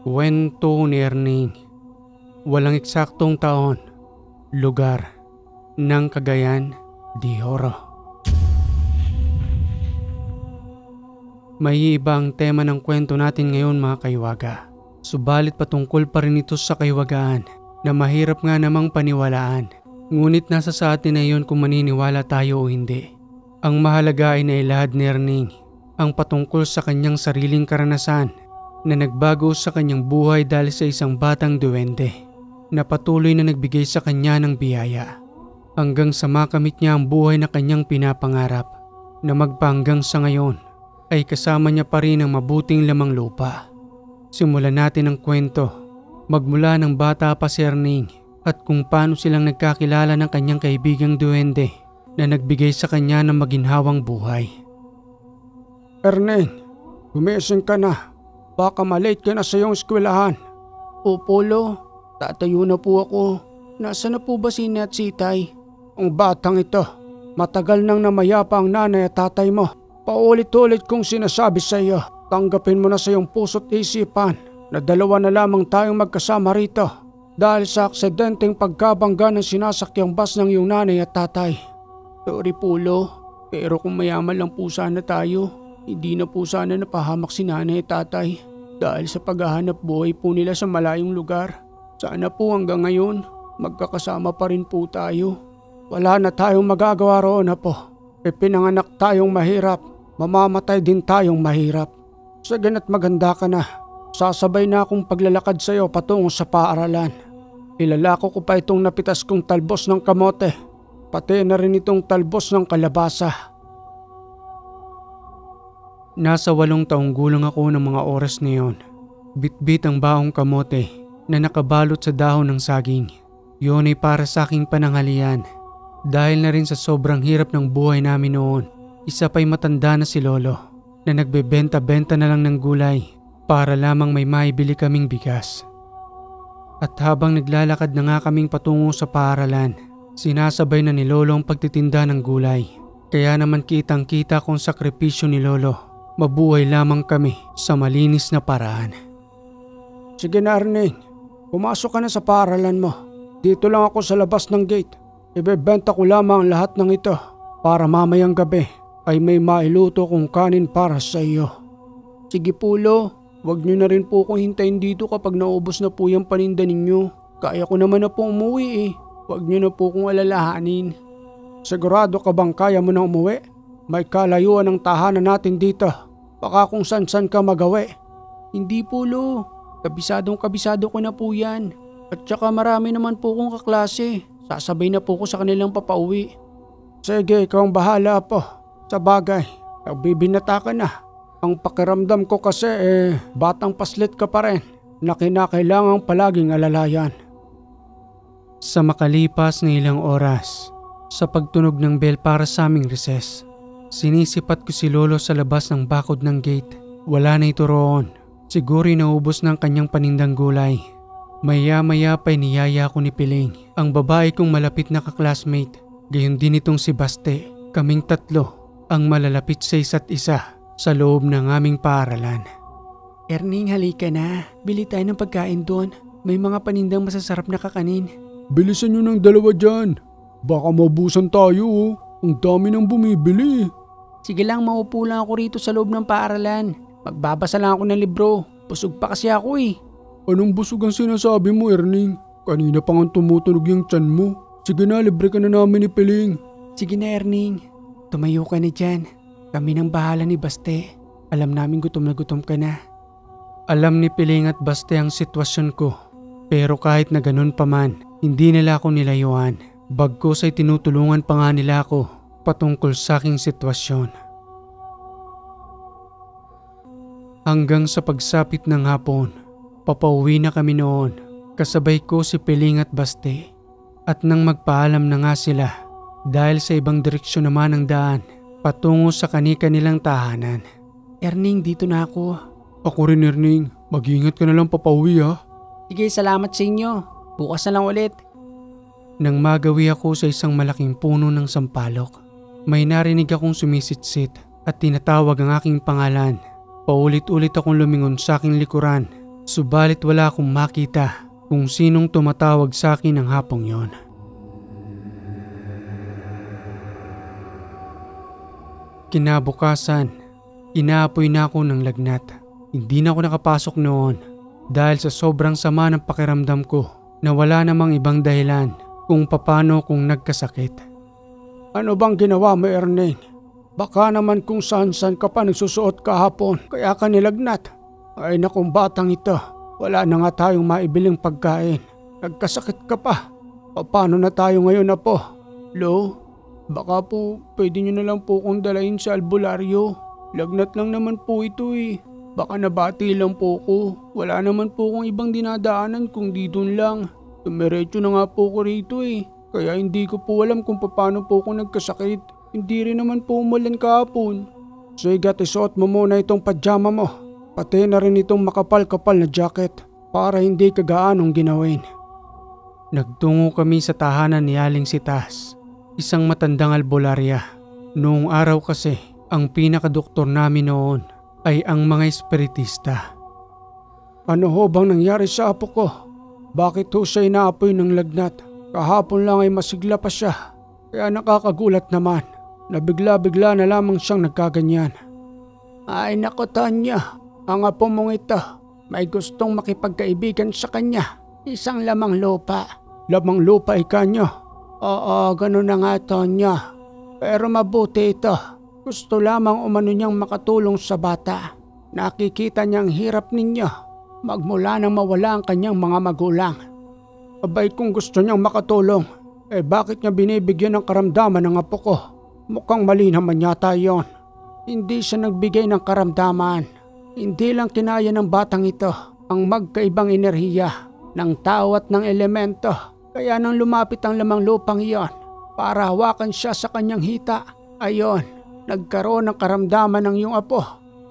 Kwento ni Erning. Walang eksaktong taon, lugar, ng Cagayan de Oro. May iba ang tema ng kwento natin ngayon mga kaiwaga. Subalit patungkol pa rin ito sa kaiwagaan na mahirap nga namang paniwalaan. Ngunit nasa sa atin na yun kung maniniwala tayo o hindi. Ang mahalaga ay nailahad ni Erning ang patungkol sa kanyang sariling karanasan na nagbago sa kanyang buhay dahil sa isang batang duwende na patuloy na nagbigay sa kanya ng biyaya hanggang sa makamit niya ang buhay na kanyang pinapangarap na magpahanggang sa ngayon ay kasama niya pa rin ang mabuting lamang lupa. Simulan natin ang kwento magmula ng bata pa si Erning at kung paano silang nagkakilala ng kanyang kaibigang duwende na nagbigay sa kanya ng maginhawang buhay. Erning, gumising ka na. Baka malate ka na sa iyong eskwelahan. O Polo, tatayo na po ako. Nasaan na po ba si Ine at si Itay? Ang batang ito, matagal nang namayapa ang nanay at tatay mo. Paulit-ulit kong sinasabi sa iyo, tanggapin mo na sa iyong puso't isipan na dalawa na lamang tayong magkasama rito dahil sa aksidenteng pagkabangga ng sinasakyang bus ng iyong nanay at tatay. Sorry Polo, pero kung mayaman lang po sana tayo, hindi na po sana napahamak si nanay at tatay dahil sa paghahanap buhay po nila sa malayong lugar. Sana po hanggang ngayon magkakasama pa rin po tayo. Wala na tayong magagawa roon na po. Pinanganak tayong mahirap, mamamatay din tayong mahirap. Sige na't maganda ka na. Sasabay na akong paglalakad sa iyo patungo sa paaralan. Ilalako ko pa itong napitas kong talbos ng kamote, pati na rin itong talbos ng kalabasa. Nasa 8 taong gulang ako ng mga oras na yon. Bitbit ang baong kamote na nakabalot sa dahon ng saging. Yun ay para sa aking pananghalian. Dahil na rin sa sobrang hirap ng buhay namin noon, isa pa'y matanda na si Lolo na nagbebenta-benta na lang ng gulay para lamang may maibili kaming bigas. At habang naglalakad na nga kaming patungo sa paaralan, sinasabay na ni Lolo ang pagtitinda ng gulay. Kaya naman kitang-kita kong sakripisyo ni Lolo. Mabuhay lamang kami sa malinis na paraan. Sige na Erning, pumasok ka na sa paaralan mo. Dito lang ako sa labas ng gate. Ibebenta ko lamang lahat ng ito para mamayang gabi ay may mailuto kong kanin para sa iyo. Sige Polo, wag niyo na rin po akong hintayin dito kapag naubos na po yung paninda ninyo. Kaya ko naman na po umuwi eh. Wag niyo na po akong alalahanin. Sigurado ka bang kaya mo na umuwi? May kalayuan ng tahanan natin dito. Baka kung san-san ka magawi. Hindi Polo, kabisado ko na po yan. At saka marami naman po kong kaklase. Sasabay na po ko sa kanilang papauwi. Sige, ikaw ang bahala po. Sa bagay, nagbibinata ka na. Ang pakiramdam ko kasi batang paslit ka pa rin na kinakailangang palaging alalayan. Sa makalipas na ilang oras, sa pagtunog ng bell para sa aming recess, sinisipat ko si Lolo sa labas ng bakod ng gate. Wala na ito roon. Siguro naubos ng kanyang panindang gulay. Maya-maya pa'y niyaya ko ni Piling, ang babae kong malapit na kaklasmate. Gayon din itong si Baste. Kaming tatlo ang malalapit sa isa't isa sa loob ng aming paaralan. Erning, halika na. Bili tayo ng pagkain doon. May mga panindang masasarap na kakanin. Bilisan nyo ng dalawa dyan. Baka maubusan tayo. Ang dami nang bumibili. Sige lang, maupo lang ako rito sa loob ng paaralan. Magbabasa lang ako ng libro. Busog pa kasi ako eh. Anong busog ang sinasabi mo, Erning? Kanina pa nga tumutunog yung tiyan mo. Sige na, libre ka na namin ni Piling. Sige na, Erning. Tumayo ka na dyan. Kami nang bahala ni Baste. Alam namin gutom na gutom ka na. Alam ni Piling at Baste ang sitwasyon ko. Pero kahit na ganun pa man, hindi nila ako nilayuan. Bagkus ay tinutulungan pa nga nila ako patungkol sa aking sitwasyon. Hanggang sa pagsapit ng hapon, papauwi na kami noon. Kasabay ko si Piling at Baste. At nang magpaalam na nga sila, dahil sa ibang direksyon naman ang daan, patungo sa kani-kanilang tahanan. Erning, dito na ako. Ako rin, Erning. Mag-ingat ka na lang papauwi ha. Sige, salamat sa inyo. Bukas na lang ulit. Nang magawi ako sa isang malaking puno ng sampalok, may narinig akong sumisitsit at tinatawag ang aking pangalan. Paulit-ulit akong lumingon sa aking likuran Subalit wala akong makita kung sinong tumatawag sa akin ng hapong yon. Kinabukasan, inaapoy na ako ng lagnat. Hindi na ako nakapasok noon dahil sa sobrang sama ng pakiramdam ko na wala namang ibang dahilan kung paano kung nagkasakit. Ano bang ginawa mo, Erneng? Baka naman kung saan-saan ka pa nagsusuot kahapon kaya ka nilagnat. Ay nakong batang ito, wala na nga tayong maibiling pagkain. Nagkasakit ka pa. Paano na tayo ngayon, Apo? Lo, baka po pwede nyo na lang po kong dalahin sa albularyo. Lagnat lang naman po ito eh. Baka nabati lang po ko. Wala naman po kong ibang dinadaanan kung di dun lang. Tumiretso na nga po ko rito eh. Kaya hindi ko po alam kung paano po ko nagkasakit. Hindi rin naman po umulan kahapon. Sige, isuot mo muna itong pajama mo. Pati na rin itong makapal-kapal na jacket para hindi ka gaanong ginawin. Nagtungo kami sa tahanan ni Aling Sitas, isang matandang albularya. Noong araw kasi, ang pinakadoktor namin noon ay ang mga espiritista. Ano ho bang nangyari sa apo ko? Bakit ho siya inaapoy ng lagnat? Kahapon lang ay masigla pa siya. Kaya nakakagulat naman na bigla-bigla na lamang siyang nagkaganyan. Ay nako Tanya, ang apo mong ito may gustong makipagkaibigan sa kanya. Isang lamang lupa. Lamang lupa ika nyo? Oo, ganun na nga Tanya. Pero mabuti ito. Gusto lamang umano niyang makatulong sa bata. Nakikita niyang hirap ninyo magmula nang mawala ang kanyang mga magulang. Abay kung gusto niyang makatulong, bakit niya binibigyan ng karamdaman ng apo ko? Mukhang mali naman yata yon. Hindi siya nagbigay ng karamdaman. Hindi lang kinaya ng batang ito ang magkaibang enerhiya ng tao at ng elemento. Kaya nang lumapit ang lamang lupang iyon para hawakan siya sa kanyang hita, ayon, nagkaroon ng karamdaman ng iyong apo.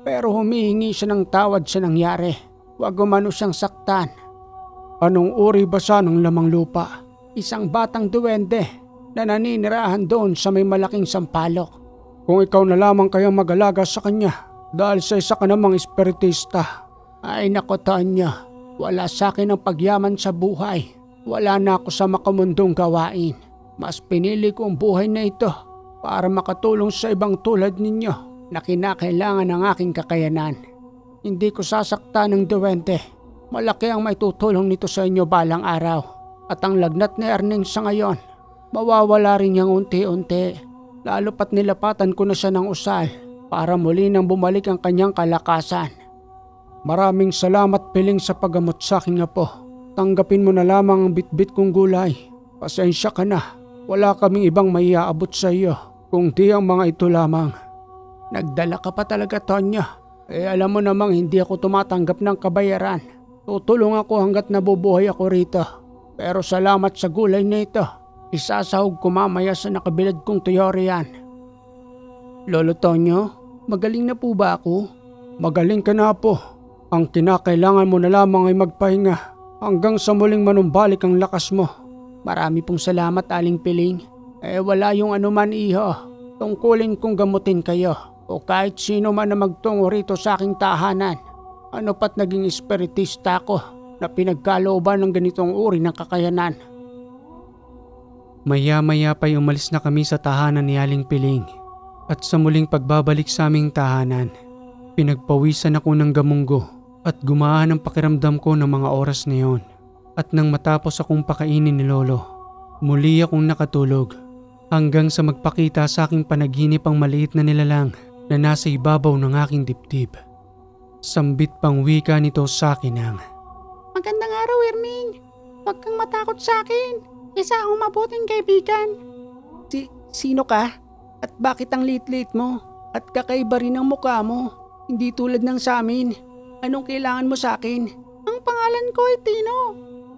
Pero humihingi siya ng tawad sa nangyari. Huwag umano siyang saktan. Anong uri ba siya ng lamang lupa? Isang batang duwende na naninirahan doon sa may malaking sampalok. Kung ikaw na lamang kayang mag-alaga sa kanya dahil sa isa ka namang espiritista. Ay nako Tanya, wala sa akin ang pagyaman sa buhay. Wala na ako sa makamundong gawain. Mas pinili ko ang buhay na ito para makatulong sa ibang tulad ninyo na kinakailangan ng aking kakayanan. Hindi ko sasaktan ng duwende. Malaki ang may tutulong nito sa inyo balang araw. At ang lagnat ni Erneng sa ngayon, mawawala rin niyang unti-unti. Lalo pat nilapatan ko na siya ng usal para muli nang bumalik ang kanyang kalakasan. Maraming salamat Piling sa paggamot sa aking apo. Tanggapin mo na lamang ang bitbit kong gulay. Pasensya ka na. Wala kaming ibang maiaabot sa iyo kung di ang mga ito lamang. Nagdala ka pa talaga Tanya. Alam mo namang hindi ako tumatanggap ng kabayaran. Tutulong ako hanggat nabubuhay ako rito. Pero salamat sa gulay na ito. Isasahog ko mamaya sa nakabilad kong tuyorian. Lolo Tonyo, magaling na po ba ako? Magaling ka na po. Ang kinakailangan mo na lamang ay magpahinga hanggang sa muling manumbalik ang lakas mo. Marami pong salamat Aling Piling. Wala yung anuman iho. Tungkulin kong gamutin kayo o kahit sino man na magtungo rito sa aking tahanan. Ano pat naging espiritista ko na pinagkalooban ng ganitong uri ng kakayanan. Maya-maya pa'y umalis na kami sa tahanan ni Aling Piling. At sa muling pagbabalik sa aming tahanan, pinagpawisan ako ng gamunggo at gumaan ang pakiramdam ko ng mga oras na yon. At nang matapos akong pakainin ni Lolo, muli akong nakatulog hanggang sa magpakita sa aking panaginip ang maliit na nilalang na nasa ibabaw ng aking dibdib. Sambit pang wika nito sa akin ang, Magandang araw, Erning. Huwag kang matakot sa akin. Isa akong mabuting kaibigan. Sino ka? At bakit ang liit-liit mo? At kakaiba rin ang mukha mo. Hindi tulad ng sa amin. Anong kailangan mo sa akin? Ang pangalan ko ay Tino.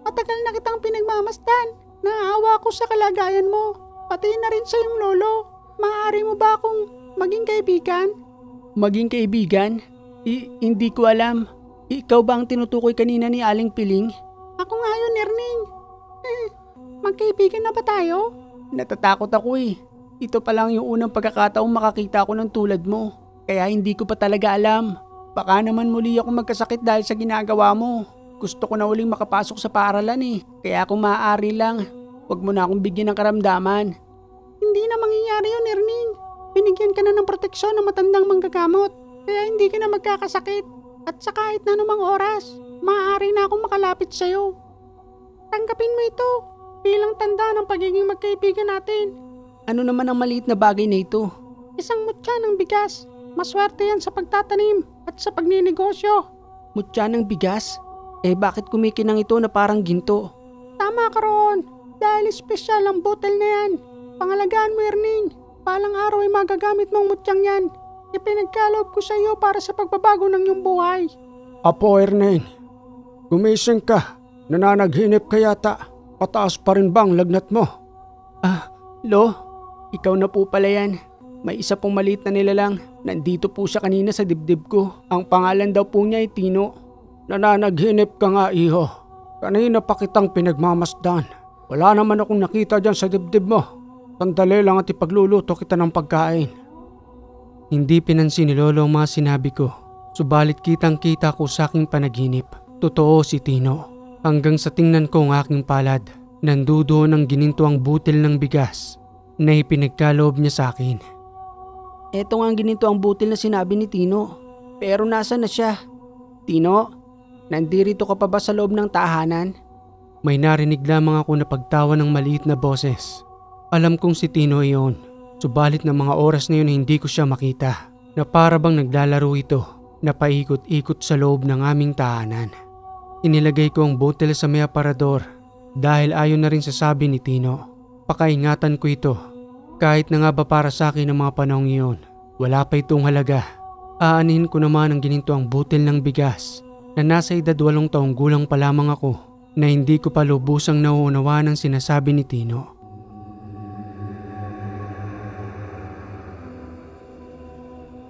Matagal na kitang pinagmamasdan. Naawa ko sa kalagayan mo. Pati na rin sa iyong lolo. Maaari mo ba akong maging kaibigan? Maging kaibigan? Hindi ko alam. Ikaw ba ang tinutukoy kanina ni Aling Piling? Ako nga yun, Erning. Magkaibigan na ba tayo? Natatakot ako eh. Ito pa lang yung unang pagkakataong makakita ako ng tulad mo. Kaya hindi ko pa talaga alam. Baka naman muli ako magkasakit dahil sa ginagawa mo. Gusto ko na uling makapasok sa paaralan eh. Kaya kung maaari lang, huwag mo na akong bigyan ng karamdaman. Hindi na mangyayari yun, Erning. Binigyan ka na ng proteksyon ng matandang manggagamot. Kaya hindi ka na magkakasakit. At sa kahit na anumang oras, maaari na akong makalapit sa'yo. Tanggapin mo ito bilang tanda ng pagiging magkaibigan natin. Ano naman ang maliit na bagay na ito? Isang mutya ng bigas. Maswerte yan sa pagtatanim at sa pagninegosyo. Mutya ng bigas? Bakit kumikinang ito na parang ginto? Tama ka roon. Dahil espesyal ang butel na yan. Pangalagaan mo, Erning. Palang araw ay magagamit mong mutyang yan. Ipinagkaloob ko sa iyo para sa pagbabago ng iyong buhay. Apo, Erning. Gumising ka. Nananaghinip ka yata. Pataas pa rin ba ang lagnat mo? Lo, ikaw na po pala yan. May isa pong maliit na nilalang. Nandito po siya kanina sa dibdib ko. Ang pangalan daw po niya ay Tino. Nananaghinip ka nga, iho. Kanina pa kitang pinagmamasdan. Wala naman akong nakita dyan sa dibdib mo. Sandali lang at ipagluluto kita ng pagkain. Hindi pinansin ni Lolo ang mga sinabi ko. Subalit kitang-kita ko sa aking panaginip. Totoo si Tino. Hanggang sa tingnan ko ang aking palad. Nandudoon ang gininto ang butil ng bigas na ipinagkaloob niya sa akin. Eto nga ang gininto ang butil na sinabi ni Tino. Pero nasa na siya? Tino, nandirito ka pa ba sa loob ng tahanan? May narinig lamang ako na pagtawa ng maliit na boses. Alam kong si Tino iyon. Subalit ng mga oras na yun hindi ko siya makita. Na para bang naglalaro ito na paikot-ikot sa loob ng aming tahanan. Inilagay ko ang butil sa may aparador dahil ayon na rin sa sabi ni Tino. Pakaingatan ko ito. Kahit na nga ba para sa akin ang mga panahong iyon, wala pa itong halaga. Aanin ko naman ang gininto ang butil ng bigas na nasa edad 8 taong gulang pa lamang ako na hindi ko pa lubusang nauunawaan ang sinasabi ni Tino.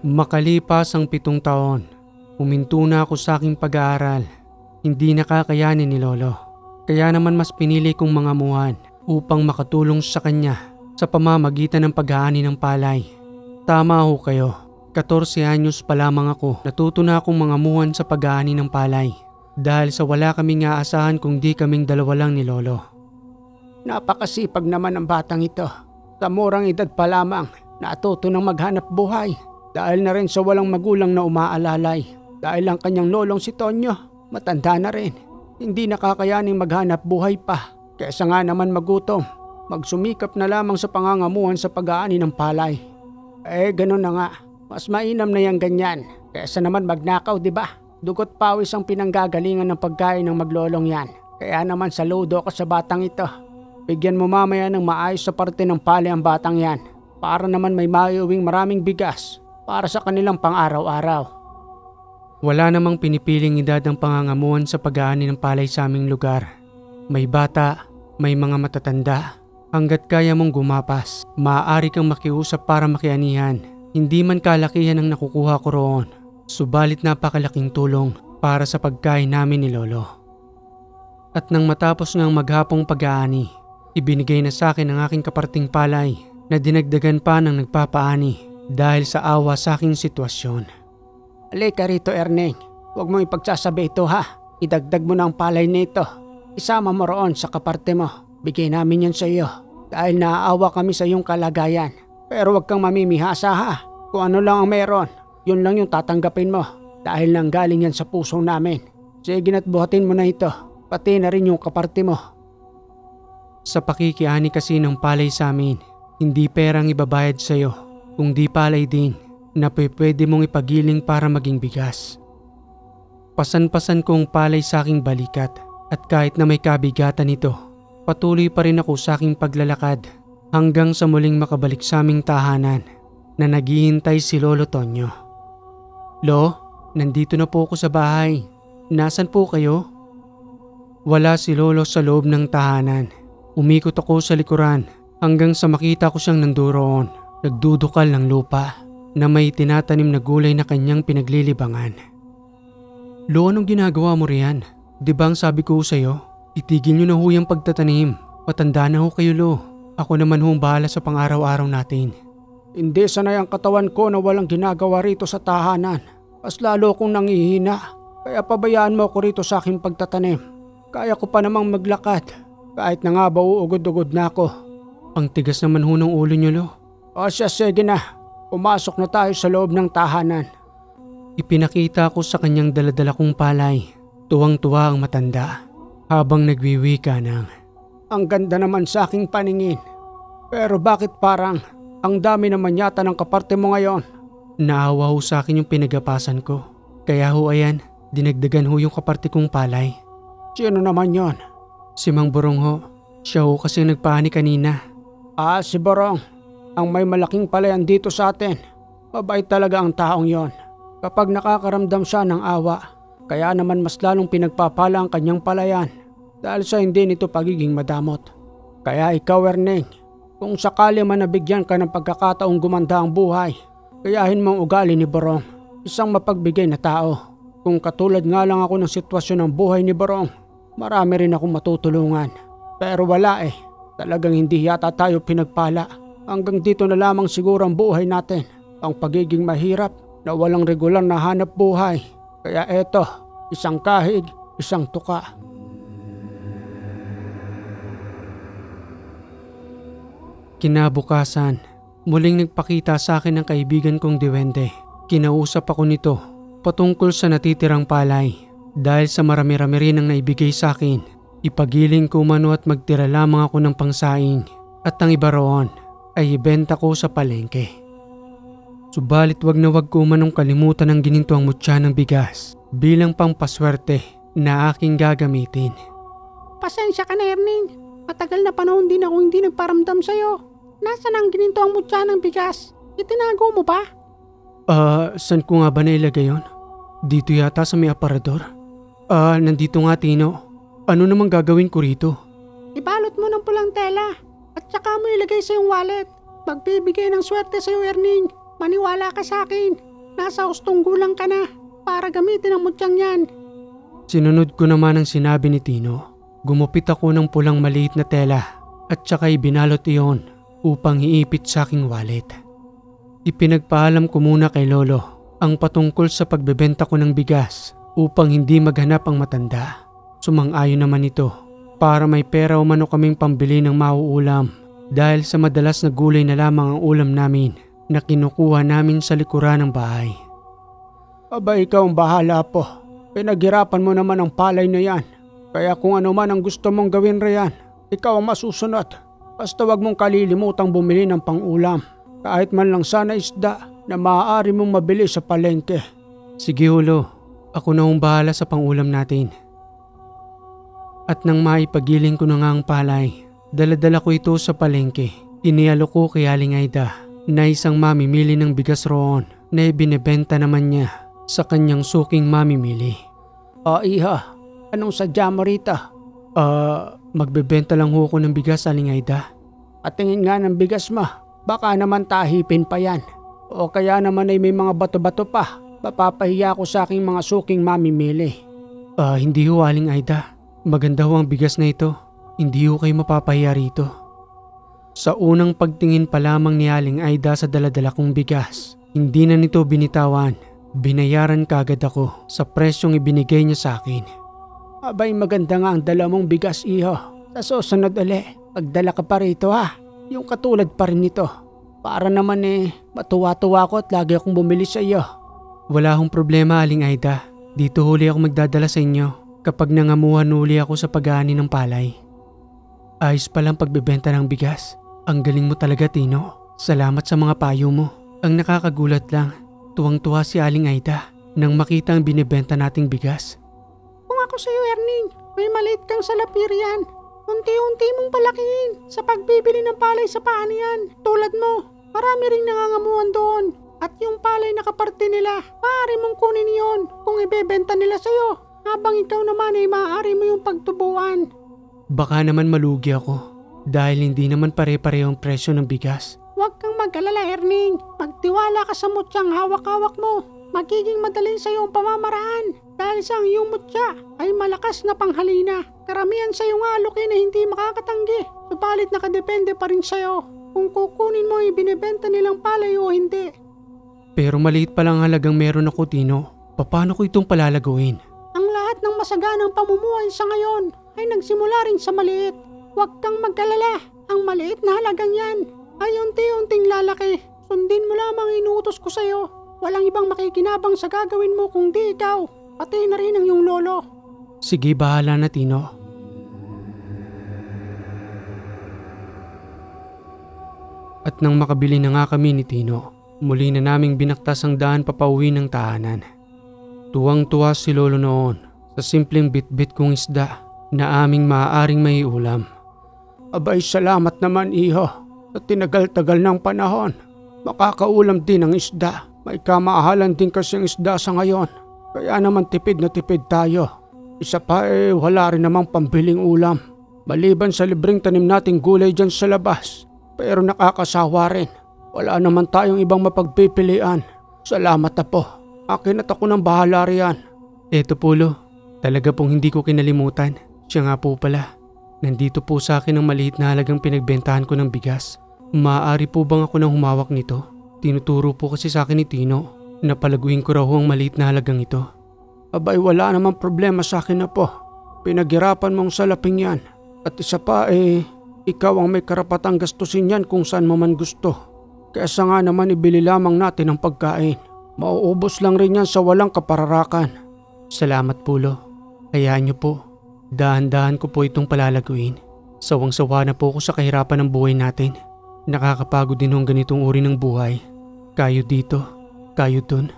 Makalipas ang 7 taon, huminto na ako sa aking pag-aaral. Hindi nakakayanin ni Lolo. Kaya naman mas pinili kong mangamuhan upang makatulong sa kanya sa pamamagitan ng pag-aani ng palay. Tama ho kayo, 14 anyos pa lamang ako natuto na akong mangamuhan sa pag-aani ng palay. Dahil sa wala kaming aasahan kung di kaming dalawa lang ni Lolo. Napakasipag naman ang batang ito. Sa murang edad pa lamang, natuto ng maghanap buhay. Dahil na rin sa walang magulang na umaalalay. Dahil ang kanyang lolong si Tonyo, matanda na rin. Hindi nakakayaning maghanap buhay pa. Kesa nga naman magutom, magsumikap na lamang sa pangangamuhan sa pag-aani ng palay. Ganun na nga. Mas mainam na yang ganyan. Kesa naman magnakaw, di ba? Dugot pawis ang pinanggagalingan ng pagkain ng maglolong yan. Kaya naman saludo ko sa batang ito. Bigyan mo mamaya ng maayos sa parte ng palay ang batang yan. Para naman may maiuwing maraming bigas para sa kanilang pang-araw-araw. Wala namang pinipiling edad ang pangangamuhan sa pag-aani ng palay sa aming lugar. May bata, may mga matatanda. Hanggat kaya mong gumapas, maaari kang makiusap para makianihan. Hindi man kalakihan ang nakukuha ko roon. Subalit napakalaking tulong para sa pagkain namin ni Lolo. At nang matapos ngang maghapong pag-aani, ibinigay na sa akin ang aking kaparting palay na dinagdagan pa ng nagpapaani dahil sa awa sa aking sitwasyon. Halika rito, Erning. Huwag mo ipagsasabi ito, ha. Idagdag mo na ang palay nito. Isama mo roon sa kaparte mo. Bigay namin yan sa iyo dahil naaawa kami sa iyong kalagayan. Pero huwag kang mamimihasa, ha. Kung ano lang ang meron, yun lang yung tatanggapin mo dahil nanggaling yan sa puso namin. Sige na't buhatin mo na ito, pati na rin yung kaparte mo. Sa pakikiani kasi ng palay sa amin, hindi perang ibabayad sa iyo, kundi palay din na pwede mong ipagiling para maging bigas. Pasan-pasan ko ang palay sa aking balikat at kahit na may kabigatan ito, patuloy pa rin ako sa aking paglalakad hanggang sa muling makabalik sa aming tahanan na naghihintay si Lolo Tonyo. Lo, nandito na po ako sa bahay. Nasaan po kayo? Wala si Lolo sa loob ng tahanan. Umikot ako sa likuran hanggang sa makita ko siyang nanduroon. Nagdudukal ng lupa na may tinatanim na gulay na kanyang pinaglilibangan. Lo, anong ginagawa mo riyan? Di ba ang sabi ko sa'yo? Itigil nyo na ho yung pagtatanim. Matanda na ho kayo, Lo. Ako naman ho ang bahala sa pang-araw-araw natin. Hindi sanay ang katawan ko na walang ginagawa rito sa tahanan. Mas lalo kong nangihina. Kaya Kaya pabayaan mo ako rito sa aking pagtatanim. Kaya ko pa namang maglakad. Kahit na nga ba uugod-ugod na ako. Ang tigas naman ho ng ulo niyo, Lo. O siya, sige na. Pumasok na tayo sa loob ng tahanan. Ipinakita ko sa kanyang daladala kong palay. Tuwang-tuwa ang matanda habang nagwiwika ng, Ang ganda naman sa aking paningin. Pero bakit parang ang dami naman yata ng kaparte mo ngayon? Naawa ho sa akin yung pinagapasan ko. Kaya ho ayan, dinagdagan ho yung kaparte kong palay. Sino naman yon? Si Mang Borong ho. Siya ho kasi nagpaani kanina. Si Borong. Ang may malaking palayan dito sa atin. Mabait talaga ang taong yon. Kapag nakakaramdam siya ng awa, kaya naman mas lalong pinagpapala ang kanyang palayan dahil sa hindi nito pagiging madamot. Kaya ikaw, Erning, kung sakali man nabigyan ka ng pagkakataong gumanda ang buhay, kayahin mo ang ugali ni Borong, isang mapagbigay na tao. Kung katulad nga lang ako ng sitwasyon ng buhay ni Borong, marami rin akong matutulungan. Pero wala talagang hindi yata tayo pinagpala. Hanggang dito na lamang siguro ang buhay natin, ang pagiging mahirap na walang regular na hanap buhay. Kaya eto, isang kahig, isang tuka. Kinabukasan, muling nagpakita sa akin ang kaibigan kong Diwende. Kinausap ako nito patungkol sa natitirang palay. Dahil sa marami-rami rin ang naibigay sa akin, ipagiling ko umano at magtira lamang ako ng pangsaing. At ang iba roon ay ibenta ko sa palengke. Subalit wag na wag ko umanong kalimutan ang gininto ang mutya ng bigas bilang pampaswerte na aking gagamitin. Pasensya ka na, Erning. Matagal na panahon din ako hindi nagparamdam sa'yo. Nasaan ang gininto ang mutya ng bigas? Itinago mo ba? Saan ko nga ba nailagay yun? Dito yata sa may aparador. Nandito nga, Tino. Ano namang gagawin ko rito? Ibalot mo ng pulang tela at saka mo ilagay sa iyong wallet. Magbibigay ng swerte sa iyo, Erning. Maniwala ka sa akin. Nasa hustong gulang ka na para gamitin ang mutyang yan. Sinunod ko naman ang sinabi ni Tino. Gumupit ako ng pulang maliit na tela at saka ibinalot iyon upang iipit sa aking wallet. Ipinagpaalam ko muna kay Lolo ang patungkol sa pagbebenta ko ng bigas upang hindi maghanap ang matanda. Sumang-ayon naman ito para may pera umano kaming pambili ng mauulam dahil sa madalas na gulay na lamang ang ulam namin na kinukuha namin sa likuran ng bahay. Aba, ikaw ang bahala po. Pinaghirapan mo naman ang palay na yan. Kaya kung ano man ang gusto mong gawin riyan, ikaw ang masusunod. Basta wag mong kalilimutang bumili ng pangulam. Kahit man lang sana isda na maaari mong mabili sa palengke. Sige, Hulo. Ako na ang bahala sa pangulam natin. At nang maipagiling ko na nga ang palay, daladala ko ito sa palengke. Inialok ko kay Aling Aida na isang mamimili ng bigas roon na ibinebenta naman niya sa kanyang suking mamimili. Iha, anong sadya mo rito? Magbebenta lang ho ako ng bigas, Aling Aida. At tingin nga ng bigas mo, baka naman tahipin pa yan. O kaya naman ay may mga bato-bato pa. Mapapahiya ko sa aking mga suking mamimili. Hindi ho, Aling Aida. Maganda ho ang bigas na ito. Hindi ho kayo mapapahiya rito. Sa unang pagtingin pa lamang ni Aling Aida sa daladala kong bigas, hindi na nito binitawan. Binayaran kagad ako sa presyong ibinigay niya sa akin. Abay, maganda nga ang dala mong bigas, iho. Sa susunod pagdala ka pa rito ha. Yung katulad pa rin nito. Para naman matuwa-tuwa ko at lagi akong bumili sa iyo. Wala akong problema, Aling Aida. Dito huli ako magdadala sa inyo kapag nangamuhan huli ako sa pag-aani ng palay. Ayos palang pagbebenta ng bigas. Ang galing mo talaga, Tino. Salamat sa mga payo mo. Ang nakakagulat lang, tuwang-tuwa si Aling Aida nang makita ang binibenta nating bigas. Kung ako sa iyo, Erning, may maliit kang salapirian. Unti-unti mong palakihin sa pagbibili ng palay sa paanihan. Tulad mo, marami ring nangangamuhan doon. At yung palay na kaparte nila, maaari mong kunin yon kung ibebenta nila sa iyo. Habang ikaw naman ay maaari mo yung pagtubuan. Baka naman malugi ako dahil hindi naman pare-pareho ang presyo ng bigas. Huwag kang mag-alala, Erning. Magtiwala ka sa mutyang hawak-hawak mo. Magiging madali sa iyo ang pamamaraan dahil sa iyong mutya ay malakas na panghalina. Karamihan sa iyong alokin na hindi makakatanggi. Subalit nakadepende pa rin sa iyo kung kukunin mo ang ibinebenta nilang palay o hindi. Pero maliit pa lang halagang meron ako, Tino. Paano ko itong palalaguin? lahat ng masaganang pamumuhay sa ngayon ay nagsimula rin sa maliit. Huwag kang mag-alala, ang maliit na halagang yan ay unti-unting lalaki. Sundin mo lamang inuutos ko sa'yo. Walang ibang makikinabang sa gagawin mo kung di ikaw, pati na rin ang iyong lolo. Sige, bahala na Tino. At nang makabili na nga kami ni Tino, muli na naming binaktas ang daan papauwi ng tahanan. Tuwang-tuwa si lolo noon sa simpleng bitbit kong isda na aming maaaring maiulam. Abay, salamat naman iho. Sa tinagal-tagal ng panahon, makakaulam din ang isda. May kamahalan din kasi ang isda sa ngayon. Kaya naman tipid na tipid tayo. Isa pa wala rin namang pambiling ulam. Maliban sa libreng tanim nating gulay dyan sa labas. Pero nakakasawa rin. Wala naman tayong ibang mapagpipilian. Salamat na po. Akin at ako ng bahala riyan. Eto po lo, talaga pong hindi ko kinalimutan. Siya nga po pala. Nandito po sa akin ang maliit na halagang pinagbentahan ko ng bigas. Maaari po bang ako nang humawak nito? Tinuturo po kasi sa akin ni Tino na palaguin ko raw ang maliit na halagang ito. Abay, wala namang problema sa akin na po. Pinaghirapan mong salaping yan. At isa pa ikaw ang may karapatang gastusin yan kung saan mo man gusto. Kaysa nga naman ibili lamang natin ang pagkain. Mauubos lang rin yan sa walang kapararakan. Salamat po lo. Hayaan niyo po. Dahan-dahan ko po itong palalaguin. Sawang-sawa na po ako sa kahirapan ng buhay natin. Nakakapagod din ang ganitong uri ng buhay. Kayo dito, kayo dun.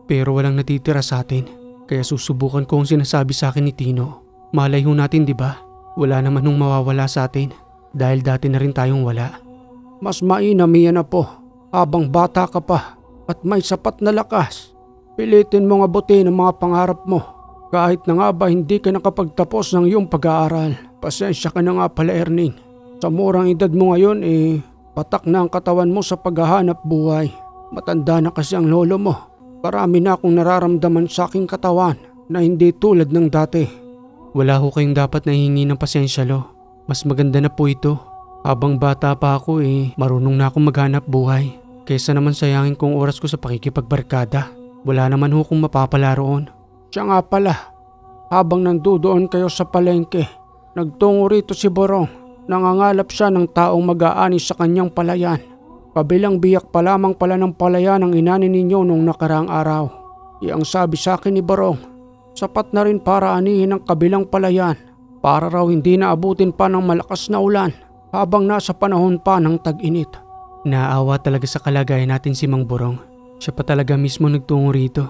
Pero walang natitira sa atin. Kaya susubukan ko ang sinasabi sa akin ni Tino. Malay ho natin, di ba? Wala naman nung mawawala sa atin. Dahil dati na rin tayong wala. Mas mainam iyan na po. Habang bata ka pa at may sapat na lakas. Pilitin mo nga abutin ang mga pangarap mo. Kahit na nga ba hindi ka nakapagtapos ng iyong pag-aaral. Pasensya ka na nga pala, Erning. Sa murang edad mo ngayon patak na ang katawan mo sa paghahanap buhay. Matanda na kasi ang lolo mo. Marami na akong nararamdaman sa aking katawan na hindi tulad ng dati. Wala ho kayong dapat nahihingi ng pasensya lo. Mas maganda na po ito. Habang bata pa ako marunong na akong maghanap buhay. Kaysa naman sayangin kong oras ko sa pakikipagbarkada. Wala naman ho kong mapapala roon. Siya nga pala, habang nandoon kayo sa palengke, nagtungo rito si Borong. Nangangalap siya ng taong mag-aani sa kanyang palayan. Kabilang biyak pa lamang pala ng palayan ang inani ninyo nung nakaraang araw. Iyang sabi sa akin ni Borong, sapat na rin para anihin ang kabilang palayan. Para raw hindi na abutin pa ng malakas na ulan habang nasa panahon pa ng tag-init. Naawa talaga sa kalagayan natin si Mang Borong. Siya pa talaga mismo nagtungo rito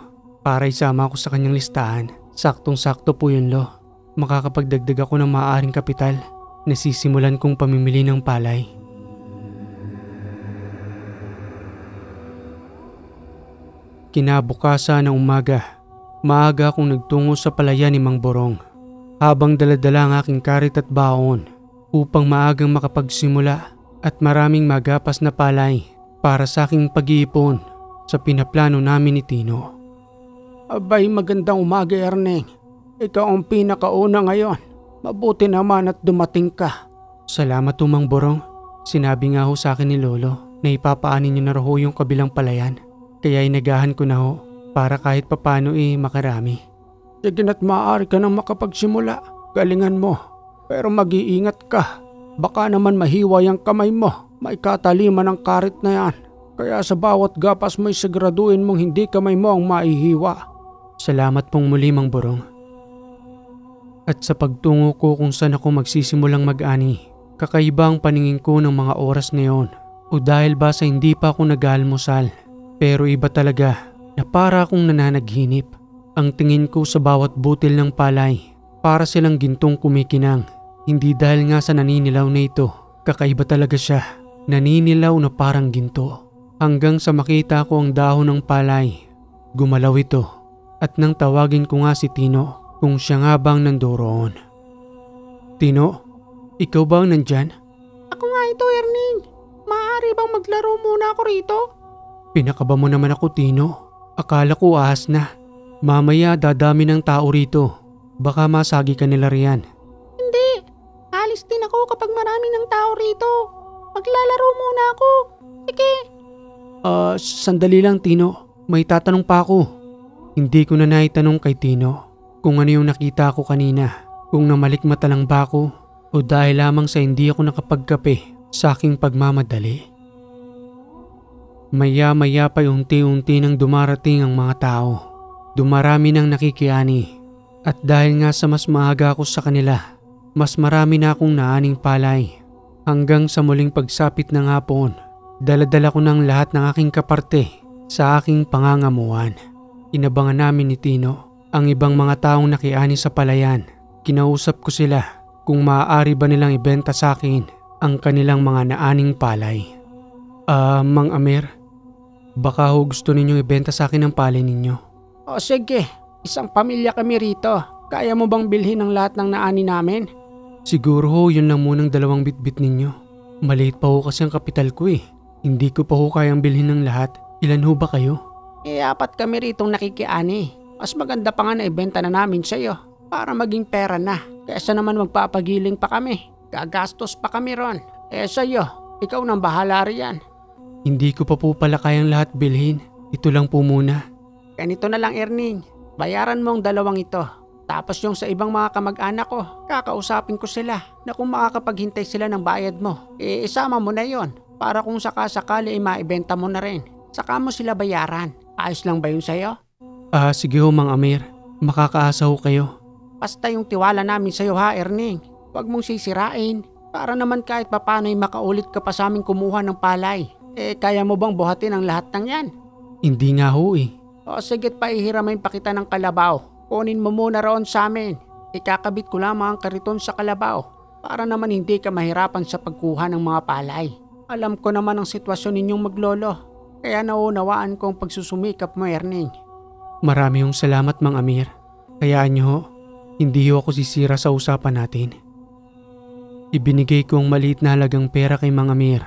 para isama ako sa kanyang listahan. Saktong-sakto po yun lo. Makakapagdagdag ako ng maaaring kapital na sisimulan kong pamimili ng palay. Kinabukasan ng umaga, maaga akong nagtungo sa palayan ni Mang Borong. Habang daladala ang aking karit at baon upang maagang makapagsimula at maraming magapas na palay para sa aking pag-iipon sa pinaplano namin ni Tino. Abay, magandang umaga, Erneng. Ikaw ang pinakauna ngayon. Mabuti naman at dumating ka. Salamat po, Mang Borong. Sinabi nga ho sa akin ni Lolo na ipapaanin niyo na raw ho yung kabilang palayan. Kaya inagahan ko na ho para kahit papano makarami. Sige na't maaari ka nang makapagsimula. Galingan mo. Pero mag-iingat ka. Baka naman mahiway ang kamay mo. May kataliman ang karit na yan. Kaya sa bawat gapas mo'y siguraduhin mong hindi kamay mo ang maihiwa. Salamat pong muli, Mang Borong. At sa pagtungo ko kung saan ako magsisimulang mag-ani, kakaiba ang paningin ko ng mga oras na yon. O dahil ba sa hindi pa ako nag-aalmusal. Pero iba talaga na para akong nananaghinip. Ang tingin ko sa bawat butil ng palay para silang gintong kumikinang. Hindi dahil nga sa naninilaw na ito. Kakaiba talaga siya. Naninilaw na parang ginto. Hanggang sa makita ko ang dahon ng palay. Gumalaw ito. At nang tawagin ko nga si Tino kung siya nga bang nandoroon. Tino, ikaw ba ang nandyan? Ako nga ito, Erning. Maaari bang maglaro muna ako rito? Pinakaba mo naman ako, Tino. Akala ko ahas na. Mamaya dadami ng tao rito. Baka masagi ka nila riyan. Hindi. Alis din ako kapag marami ng tao rito. Maglalaro muna ako. Sige. Sandali lang, Tino. May tatanong pa ako. Hindi ko na naitanong kay Tino kung ano yung nakita ko kanina, kung namalikmata lang ba ako o dahil lamang sa hindi ako nakapagkape sa aking pagmamadali. Maya-maya pa unti-unti nang dumarating ang mga tao. Dumarami nang nakikiani at dahil nga sa mas maaga ako sa kanila, mas marami na akong naaning palay. Hanggang sa muling pagsapit ng hapon, dala-dala ko ng lahat ng aking kaparte sa aking pangangamuan. Inabangan namin ni Tino ang ibang mga taong nakiani sa palayan. Kinausap ko sila kung maaari ba nilang ibenta sa akin ang kanilang mga naaning palay. Mang Amer, baka ho gusto ninyong ibenta sa akin ang palay ninyo. O sige, isang pamilya kami rito. Kaya mo bang bilhin ang lahat ng naani namin? Siguro ho yun lang munang 2 bitbit ninyo. Maliit pa ho kasi ang kapital ko eh. Hindi ko pa ho kayang bilhin ng lahat. Ilan ho ba kayo? 4 kami ritong nakikiani. Mas maganda pa nga na ibenta na namin sa iyo para maging pera na. Kesa naman magpapagiling pa kami. Gagastos pa kami ron. Sa iyo, ikaw nang bahala riyan. Hindi ko pa po pala kayang lahat bilhin. Ito lang po muna. Ganito na lang, Erning. Bayaran mo ang 2 ito. Tapos yung sa ibang mga kamag-anak ko, kakausapin ko sila na kung makakapaghintay sila ng bayad mo, isama mo na yon para kung sakasakali maibenta mo na rin. Saka mo sila bayaran. Ayos lang ba yun sa'yo? Sige ho Mang Amer. Makakaasa ho kayo. Basta yung tiwala namin sa'yo ha, Erning. Huwag mong sisirain. Para naman kahit papano'y makaulit ka pa sa aming kumuha ng palay. Kaya mo bang buhatin ang lahat ng yan? Hindi nga ho eh. O sige't pahihiramain pa kita ng kalabaw. Kunin mo muna roon sa amin. Ikakabit ko lamang ang kariton sa kalabaw para naman hindi ka mahirapan sa pagkuha ng mga palay. Alam ko naman ang sitwasyon ninyong maglolo. Kaya nauunawaan ko ang pagsusumikap mo, Erning. Marami hong salamat Mang Amer. Hayaan niyo ho. Hindi ho ako sisira sa usapan natin. Ibinigay ko ang maliit na halagang pera kay Mang Amer.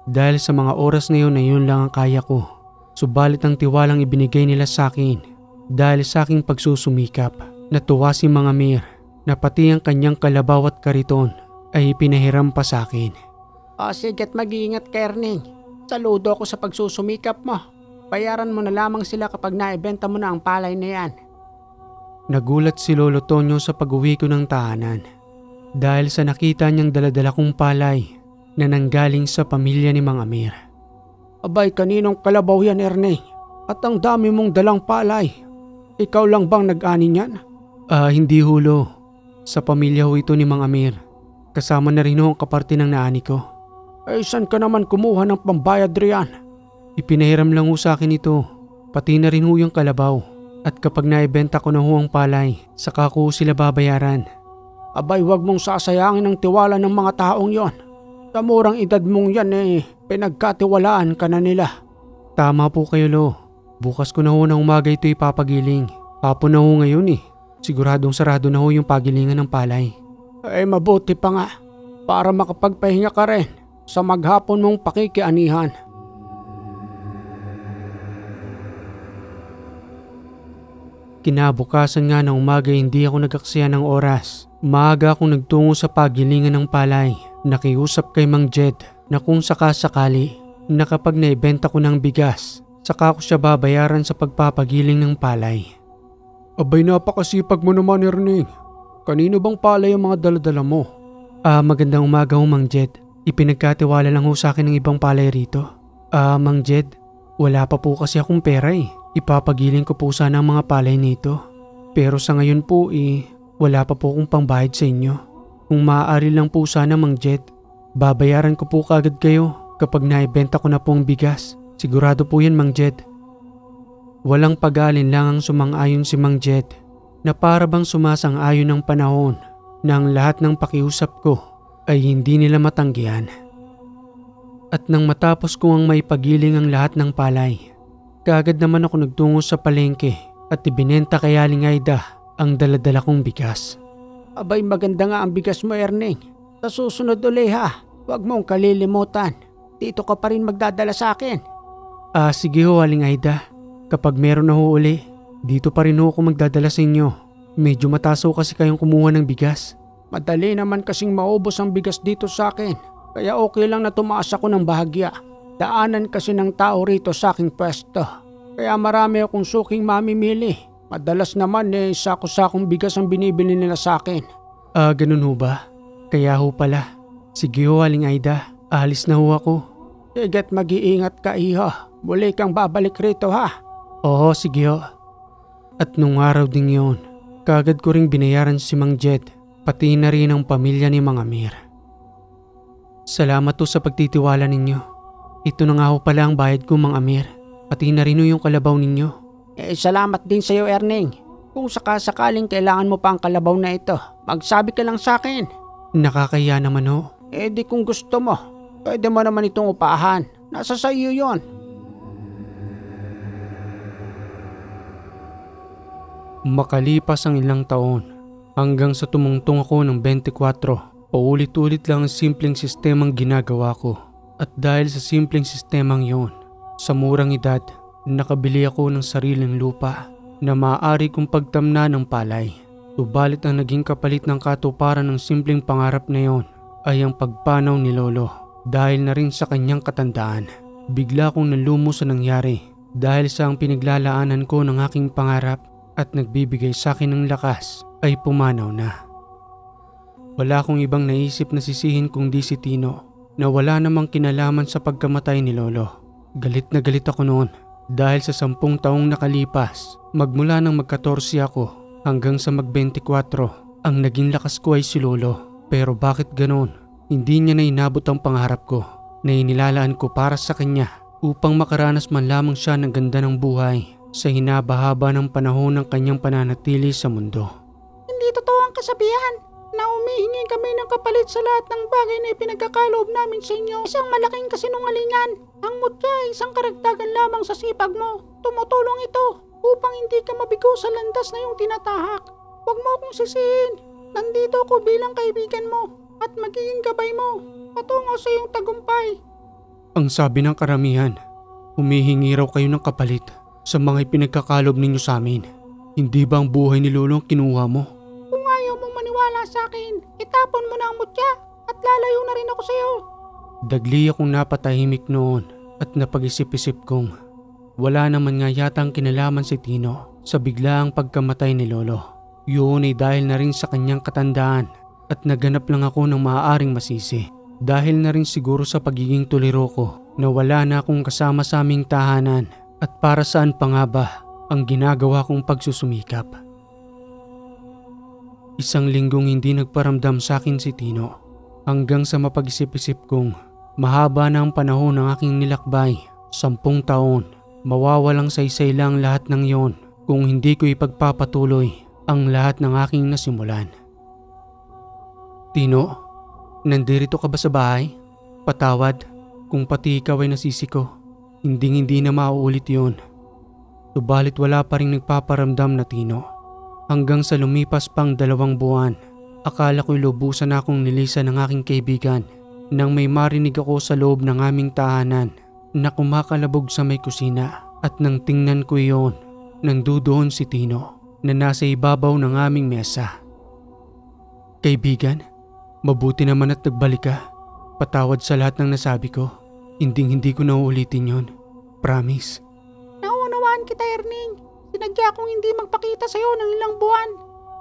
Dahil sa mga oras na yun lang ang kaya ko. Subalit ang tiwalang ibinigay nila sa akin dahil sa aking pagsusumikap. Natuwa si Mang Amer na pati ang kanyang kalabaw at kariton ay ipinahiram pa sa akin. O sige't mag-iingat ka, Erning. Saludo ako sa pagsusumikap mo. Bayaran mo na lamang sila kapag naibenta mo na ang palay na yan. Nagulat si Lolo Tonyo sa pag-uwi ko ng tahanan dahil sa nakita niyang daladala kong palay na nanggaling sa pamilya ni Mang Amer. Abay, kaninong kalabaw yan, Erning? At ang dami mong dalang palay. Ikaw lang bang nag-ani niyan? Hindi hulo. Sa pamilya ho ito ni Mang Amer. Kasama na rin ho ang kaparte ng naani ko. Saan ka naman kumuha ng pambayad riyan? Ipinahiram lang ho sa akin ito. Pati na rin ho yung kalabaw. At kapag naibenta ko na ho ang palay, saka ko sila babayaran. Abay, wag mong sasayangin ang tiwala ng mga taong yon. Sa murang edad mong yan pinagkatiwalaan ka na nila. Tama po kayo Lo. Bukas ko na ho ng umaga ito ipapagiling. Hapon na ho ngayon Siguradong sarado na ho yung pagilingan ng palay. Mabuti pa nga. Para makapagpahinga ka rin sa maghapon mong pakikianihan. Kinabukasan nga ng umaga hindi ako nagaksaya ng oras. Maaga akong nagtungo sa pagilingan ng palay. Nakiusap kay Mang Jed na kung sakasakali na kapag naibenta ko ng bigas, saka ko siya babayaran sa pagpapagiling ng palay. Abay, napakasipag mo naman, Erning. Kanino bang palay ang mga daladala mo? Magandang umaga ho Mang Jed. Ipinagkatiwala lang ho sa akin ng ibang palay rito. Mang Jed, wala pa po kasi akong pera Ipapagiling ko po sana ang mga palay nito. Pero sa ngayon po wala pa po akong pangbayad sa inyo. Kung maaari lang po sana Mang Jed, babayaran ko po kaagad kayo kapag naibenta ko na po ang bigas. Sigurado po yan Mang Jed. Walang pag-alin lang ang sumang-ayon si Mang Jed na para bang sumasang-ayon ng panahon na ang lahat ng pakiusap ko ay hindi nila matanggihan. At nang matapos ko ang maipagiling ang lahat ng palay, kaagad naman ako nagtungo sa palengke at ibinenta kay Aling Aida ang daladala kong bigas. Abay, maganda nga ang bigas mo, Erning. Sa susunod uli ha, huwag mong kalilimutan. Dito ka pa rin magdadala sa akin. Sige ho Aling Aida. Kapag meron na ho uli, dito pa rin ho ako magdadala sa inyo. Medyo mataas ho kasi kayong kumuha ng bigas. Madali naman kasing maubos ang bigas dito sa akin. Kaya okay lang na tumaas ako ng bahagya. Daanan kasi ng tao rito sa aking pwesto. Kaya marami akong suking mamimili. Madalas naman sako-sakong bigas ang binibili nila sa akin. Ganun ho ba? Kaya ho pala. Sige ho, Aling Aida. Alis na ho ako. Siga't mag-iingat ka, iho. Muli kang babalik rito, ha? Oo, sige ho. At nung araw ding yun, kaagad ko ring binayaran si Mang Jed, pati na rin ang pamilya ni Mang Amir. Salamat ho sa pagtitiwala ninyo. Ito na nga ho pala ang bayad ko, Mang Amir. Pati na rin ho yung kalabaw ninyo. Salamat din sa'yo, Erning. Kung sakasakaling kailangan mo pa ang kalabaw na ito, magsabi ka lang sa akin. Nakakaya naman ho. Di kung gusto mo, pwede mo naman itong upahan. Nasa sa iyo yon. Makalipas ang ilang taon, hanggang sa tumungtong ako ng 24, paulit-ulit lang ang simpleng sistemang ginagawa ko. At dahil sa simpleng sistemang yon, sa murang edad, nakabili ako ng sariling lupa na maaari kong pagtamna ng palay. Subalit ang naging kapalit ng katuparan ng simpleng pangarap na yon ay ang pagpanaw ni Lolo. Dahil na rin sa kanyang katandaan, bigla kong nalumo sa nangyari dahil sa ang pinaglalaanan ko ng aking pangarap at nagbibigay sa akin ng lakas ay pumanaw na. Wala akong ibang naisip na sisihin kundi si Tino na wala namang kinalaman sa pagkamatay ni Lolo. Galit na galit ako noon. Dahil sa 10 taong nakalipas, magmula nang mag-14 ako hanggang sa mag-24, ang naging lakas ko ay si Lolo. Pero bakit ganon? Hindi niya na inabot ang pangarap ko na inilalaan ko para sa kanya upang makaranas man lamang siya ng ganda ng buhay sa hinabahaba ng panahon ng kanyang pananatili sa mundo. Hindi totoo ang kasabihan na humihingi kami ng kapalit sa lahat ng bagay na ipinagkakaloob namin sa inyo. Isang malaking kasinungalingan. Ang mutya ay isang karagdagan lamang sa sipag mo. Tumutulong ito upang hindi ka mabigo sa landas na iyong tinatahak. Huwag mo akong sisihin. Nandito ako bilang kaibigan mo at magiging gabay mo patungo sa iyong tagumpay. Ang sabi ng karamihan, humihingi raw kayo ng kapalit sa mga ipinagkakalob ninyo sa amin. Hindi ba ang buhay ni Lolo ang kinuha mo? Kung ayaw mong maniwala sa akin, itapon mo na ang mutya at lalayo na rin ako sa iyo. Dagli akong napatahimik noon at napag-isip-isip kong wala naman nga yatang kinalaman si Tino sa biglaang pagkamatay ni Lolo. Yun ay dahil na rin sa kanyang katandaan at naganap lang ako ng maaaring masisi. Dahil na rin siguro sa pagiging tuliro ko na wala na akong kasama sa aming tahanan at para saan pa nga ba ang ginagawa kong pagsusumikap. Isang linggong hindi nagparamdam sa akin si Tino hanggang sa mapag-isip-isip kong mahaba na ang panahon ng aking nilakbay, 10 taon. Mawawalang saysay lang lahat ng yon kung hindi ko ipagpapatuloy ang lahat ng aking nasimulan. Tino, nandirito ka ba sa bahay? Patawad kung pati ikaw ay nasisi ko. Hindi na mauulit yon. Subalit wala pa rin nagpaparamdam na Tino. Hanggang sa lumipas pang 2 buwan, akala ko'y lubusan akong nilisan ng aking kaibigan nang may marinig ako sa loob ng aming tahanan na kumakalabog sa may kusina at nang tingnan ko iyon, nandoon si Tino na nasa ibabaw ng aming mesa. Kaibigan, mabuti naman at nagbalik ka. Patawad sa lahat ng nasabi ko. Hindi ko na uulitin yon. Promise. Naunawaan kita, Erning. Sinadya kong hindi magpakita sa iyo ng ilang buwan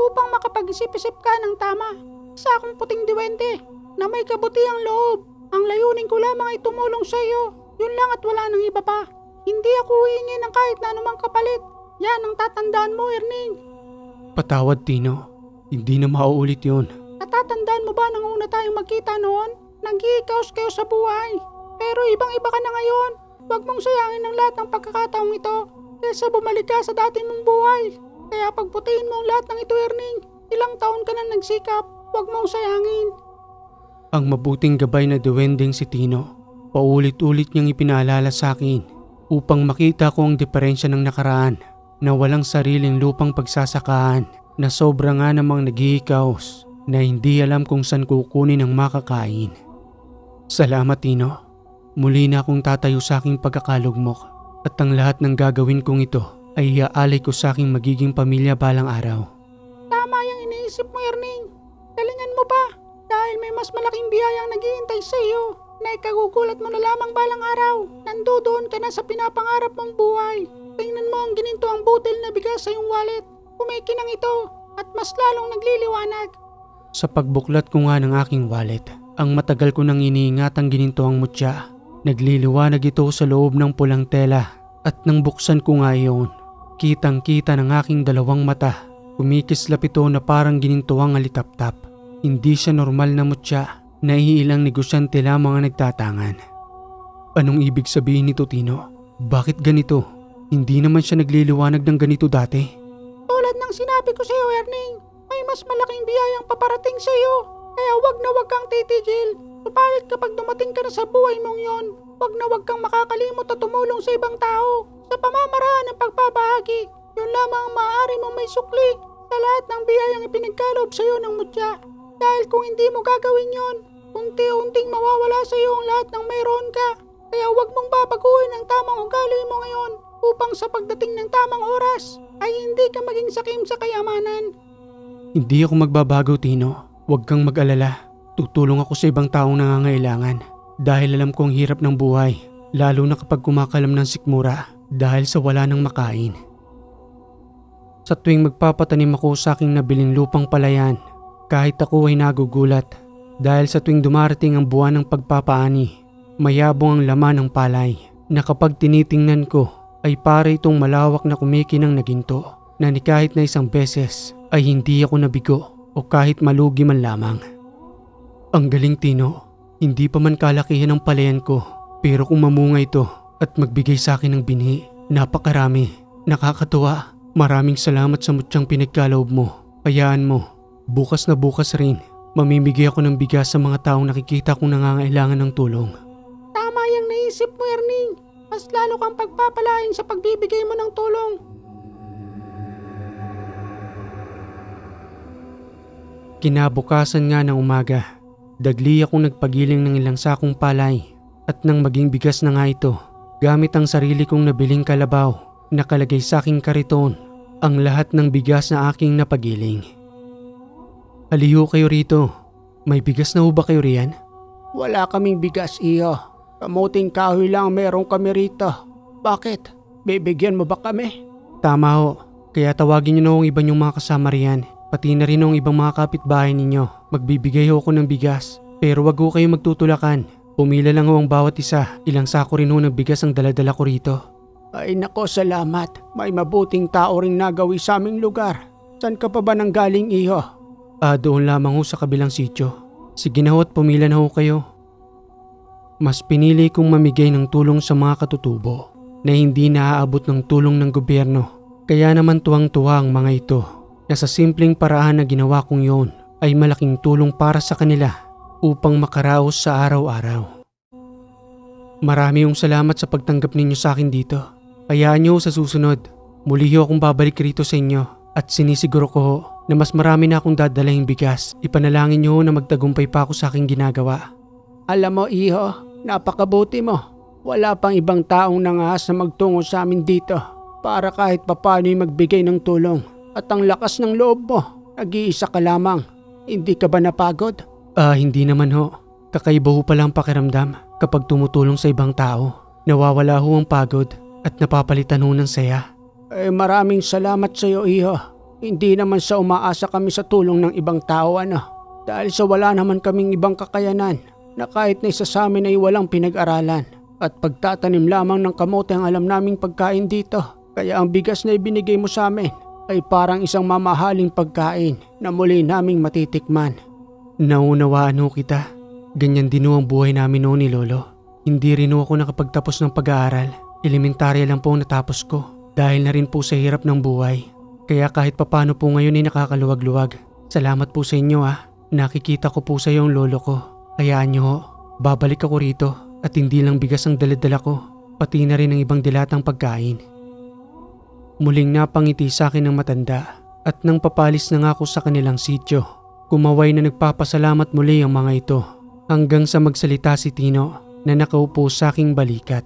upang makapag-isip-isip ka ng tama. Isa akong puting diwente na may kabutihang loob. Ang layunin ko lamang ay tumulong sa iyo. Yun lang at wala nang iba pa. Hindi ako huhingi ng kahit na anumang kapalit. Yan ang tatandaan mo, Erning. Patawad, Tino. Hindi na mauulit yon. Natatandaan mo ba nang una tayong magkita noon? Nag-i-ikaos kayo sa buhay. Pero ibang-iba ka na ngayon. Huwag mong sayangin ang lahat ng pagkakataong ito kaysa bumalik ka sa dati mong buhay. Kaya pagputihin mo ang lahat ng ito, Erning. Ilang taon ka na nagsikap. Huwag mong sayangin. Ang mabuting gabay na duwending si Tino, paulit-ulit niyang ipinaalala sa akin upang makita ko ang diferensya ng nakaraan na walang sariling lupang pagsasakaan na sobra nga namang nag-iikaos na hindi alam kung saan kukunin ang makakain. Salamat, Tino. Muli na akong tatayo sa aking pagkakalugmok at ang lahat ng gagawin kong ito ay iaalay ko sa aking magiging pamilya balang araw. Tama yung iniisip mo, Erning. Galingan mo pa dahil may mas malaking biyayang naghihintay sa iyo na ikagugulat mo na lamang balang araw. Nandoon ka na sa pinapangarap mong buhay. Tingnan mo ang gininto ang butil na bigas sa iyong wallet. Kumikinang ito at mas lalong nagliliwanag. Sa pagbuklat ko nga ng aking wallet, ang matagal ko nang iniingat ang ginintoang mutya. Nagliliwanag ito sa loob ng pulang tela at nang buksan ko nga iyon, kitang-kita ng aking dalawang mata. Kumikislap ito na parang ginintoang alitap-tap. Hindi siya normal na mutya, naiilang negosyante lamang ang nagtatangan. Anong ibig sabihin nito, Tino? Bakit ganito? Hindi naman siya nagliliwanag ng ganito dati. Tulad ng sinabi ko sa iyo, Erning, may mas malaking biyayang paparating sa iyo. Kaya wag na wag kang titigil. Supalit kapag dumating ka na sa buhay mong yon, wag na wag kang makakalimot at tumulong sa ibang tao sa pamamaraan ng pagbabahagi. Yun lamang ang maaari mong may sukli sa lahat ng biyayang ipinagkaloob sa iyo ng mutya. Dahil kung hindi mo gagawin yon, unti-unting mawawala sa iyo ang lahat ng mayroon ka. Kaya wag mong babaguhin ang tamang ugali mo ngayon upang sa pagdating ng tamang oras ay hindi ka maging sakim sa kayamanan. Hindi ako magbabago, Tino. Huwag kang mag-alala. Tutulong ako sa ibang taong nangangailangan. Dahil alam ko ang hirap ng buhay, lalo na kapag kumakalam ng sikmura dahil sa wala ng makain. Sa tuwing magpapatanim ako sa aking nabiling lupang palayan, kahit ako ay nagugulat dahil sa tuwing dumarating ang buwan ng pagpapaani, mayabong ang laman ng palay na kapag tinitingnan ko ay para itong malawak na kumikinang na ginto na ni kahit na isang beses ay hindi ako nabigo o kahit malugi man lamang. Ang galing, Tino. Hindi pa man kalakihan ang palayan ko, pero kung mamunga ito at magbigay sa akin ng binhi, napakarami. Nakakatuwa. Maraming salamat sa mutyang pinagkaloob mo. Hayaan mo, bukas na bukas rin, mamimigay ako ng bigas sa mga taong nakikita kong nangangailangan ng tulong. Tama yung naisip mo, Erning. Mas lalo kang pagpapalain sa pagbibigay mo ng tulong. Kinabukasan nga ng umaga, dagli akong nagpagiling ng ilang sakong palay at nang maging bigas na nga ito, gamit ang sarili kong nabiling kalabaw, nakalagay sa aking kariton ang lahat ng bigas na aking napagiling. Aliho kayo rito. May bigas na ho ba kayo riyan? Wala kaming bigas, iyo. Kamuting kahoy lang meron kami rito. Bakit? Bibigyan mo ba kami? Tama ho. Kaya tawagin niyo na ho ang iba niyong mga kasama riyan. Pati na rin ang ibang mga kapitbahay ninyo. Magbibigay ho ako ng bigas. Pero wag ho kayo magtutulakan. Pumila lang ho ang bawat isa. Ilang sako rin ho ng bigas ang daladala ko rito. Ay nako, salamat. May mabuting tao ring nagawi sa aming lugar. Saan ka pa ba nang galing, iho? Doon lamang ho sa kabilang sityo. Sige na ho at pumila na ho kayo. Mas pinili kong mamigay ng tulong sa mga katutubo na hindi naaabot ng tulong ng gobyerno. Kaya naman tuwang-tuwa ang mga ito na sa simpleng paraan na ginawa kong yon ay malaking tulong para sa kanila upang makaraos sa araw-araw. Marami yung salamat sa pagtanggap ninyo sa akin dito. Hayaan nyo sa susunod, muli ho akong babalik rito sa inyo at sinisiguro ko na mas marami na akong dadalahing bigas. Ipanalangin nyo na magtagumpay pa ako sa aking ginagawa. Alam mo, iho, napakabuti mo. Wala pang ibang taong nangahas na magtungo sa amin dito para kahit papano'y magbigay ng tulong. At ang lakas ng loob mo, nag-iisa ka lamang. Hindi ka ba napagod? Hindi naman ho. Kakaiba ho pala ang pakiramdam kapag tumutulong sa ibang tao. Nawawala ho ang pagod at napapalitan ho ng saya. Maraming salamat sa iyo, iho. Hindi naman sa umaasa kami sa tulong ng ibang tao, Dahil sa wala naman kaming ibang kakayanan na kahit na isa sa amin ay walang pinag-aralan. At pagtatanim lamang ng kamote ang alam naming pagkain dito. Kaya ang bigas na ibinigay mo sa amin ay parang isang mamahaling pagkain na muli naming matitikman. Naunawaan ho kita. Ganyan din ho ang buhay namin noon ni Lolo. Hindi rin ho ako nakapagtapos ng pag-aaral. Elementarya lang po ang natapos ko dahil na rin po sa hirap ng buhay. Kaya kahit papano po ngayon ay nakakaluwag-luwag. Salamat po sa inyo Nakikita ko po sa iyo ang lolo ko. Hayaan niyo ho, babalik ako rito at hindi lang bigas ang daladala ko, pati na rin ang ibang dilatang pagkain. Muling napangiti sa akin ng matanda at nang papalis na nga ako sa kanilang sityo, kumaway na nagpapasalamat muli ang mga ito hanggang sa magsalita si Tino na nakaupo sa aking balikat.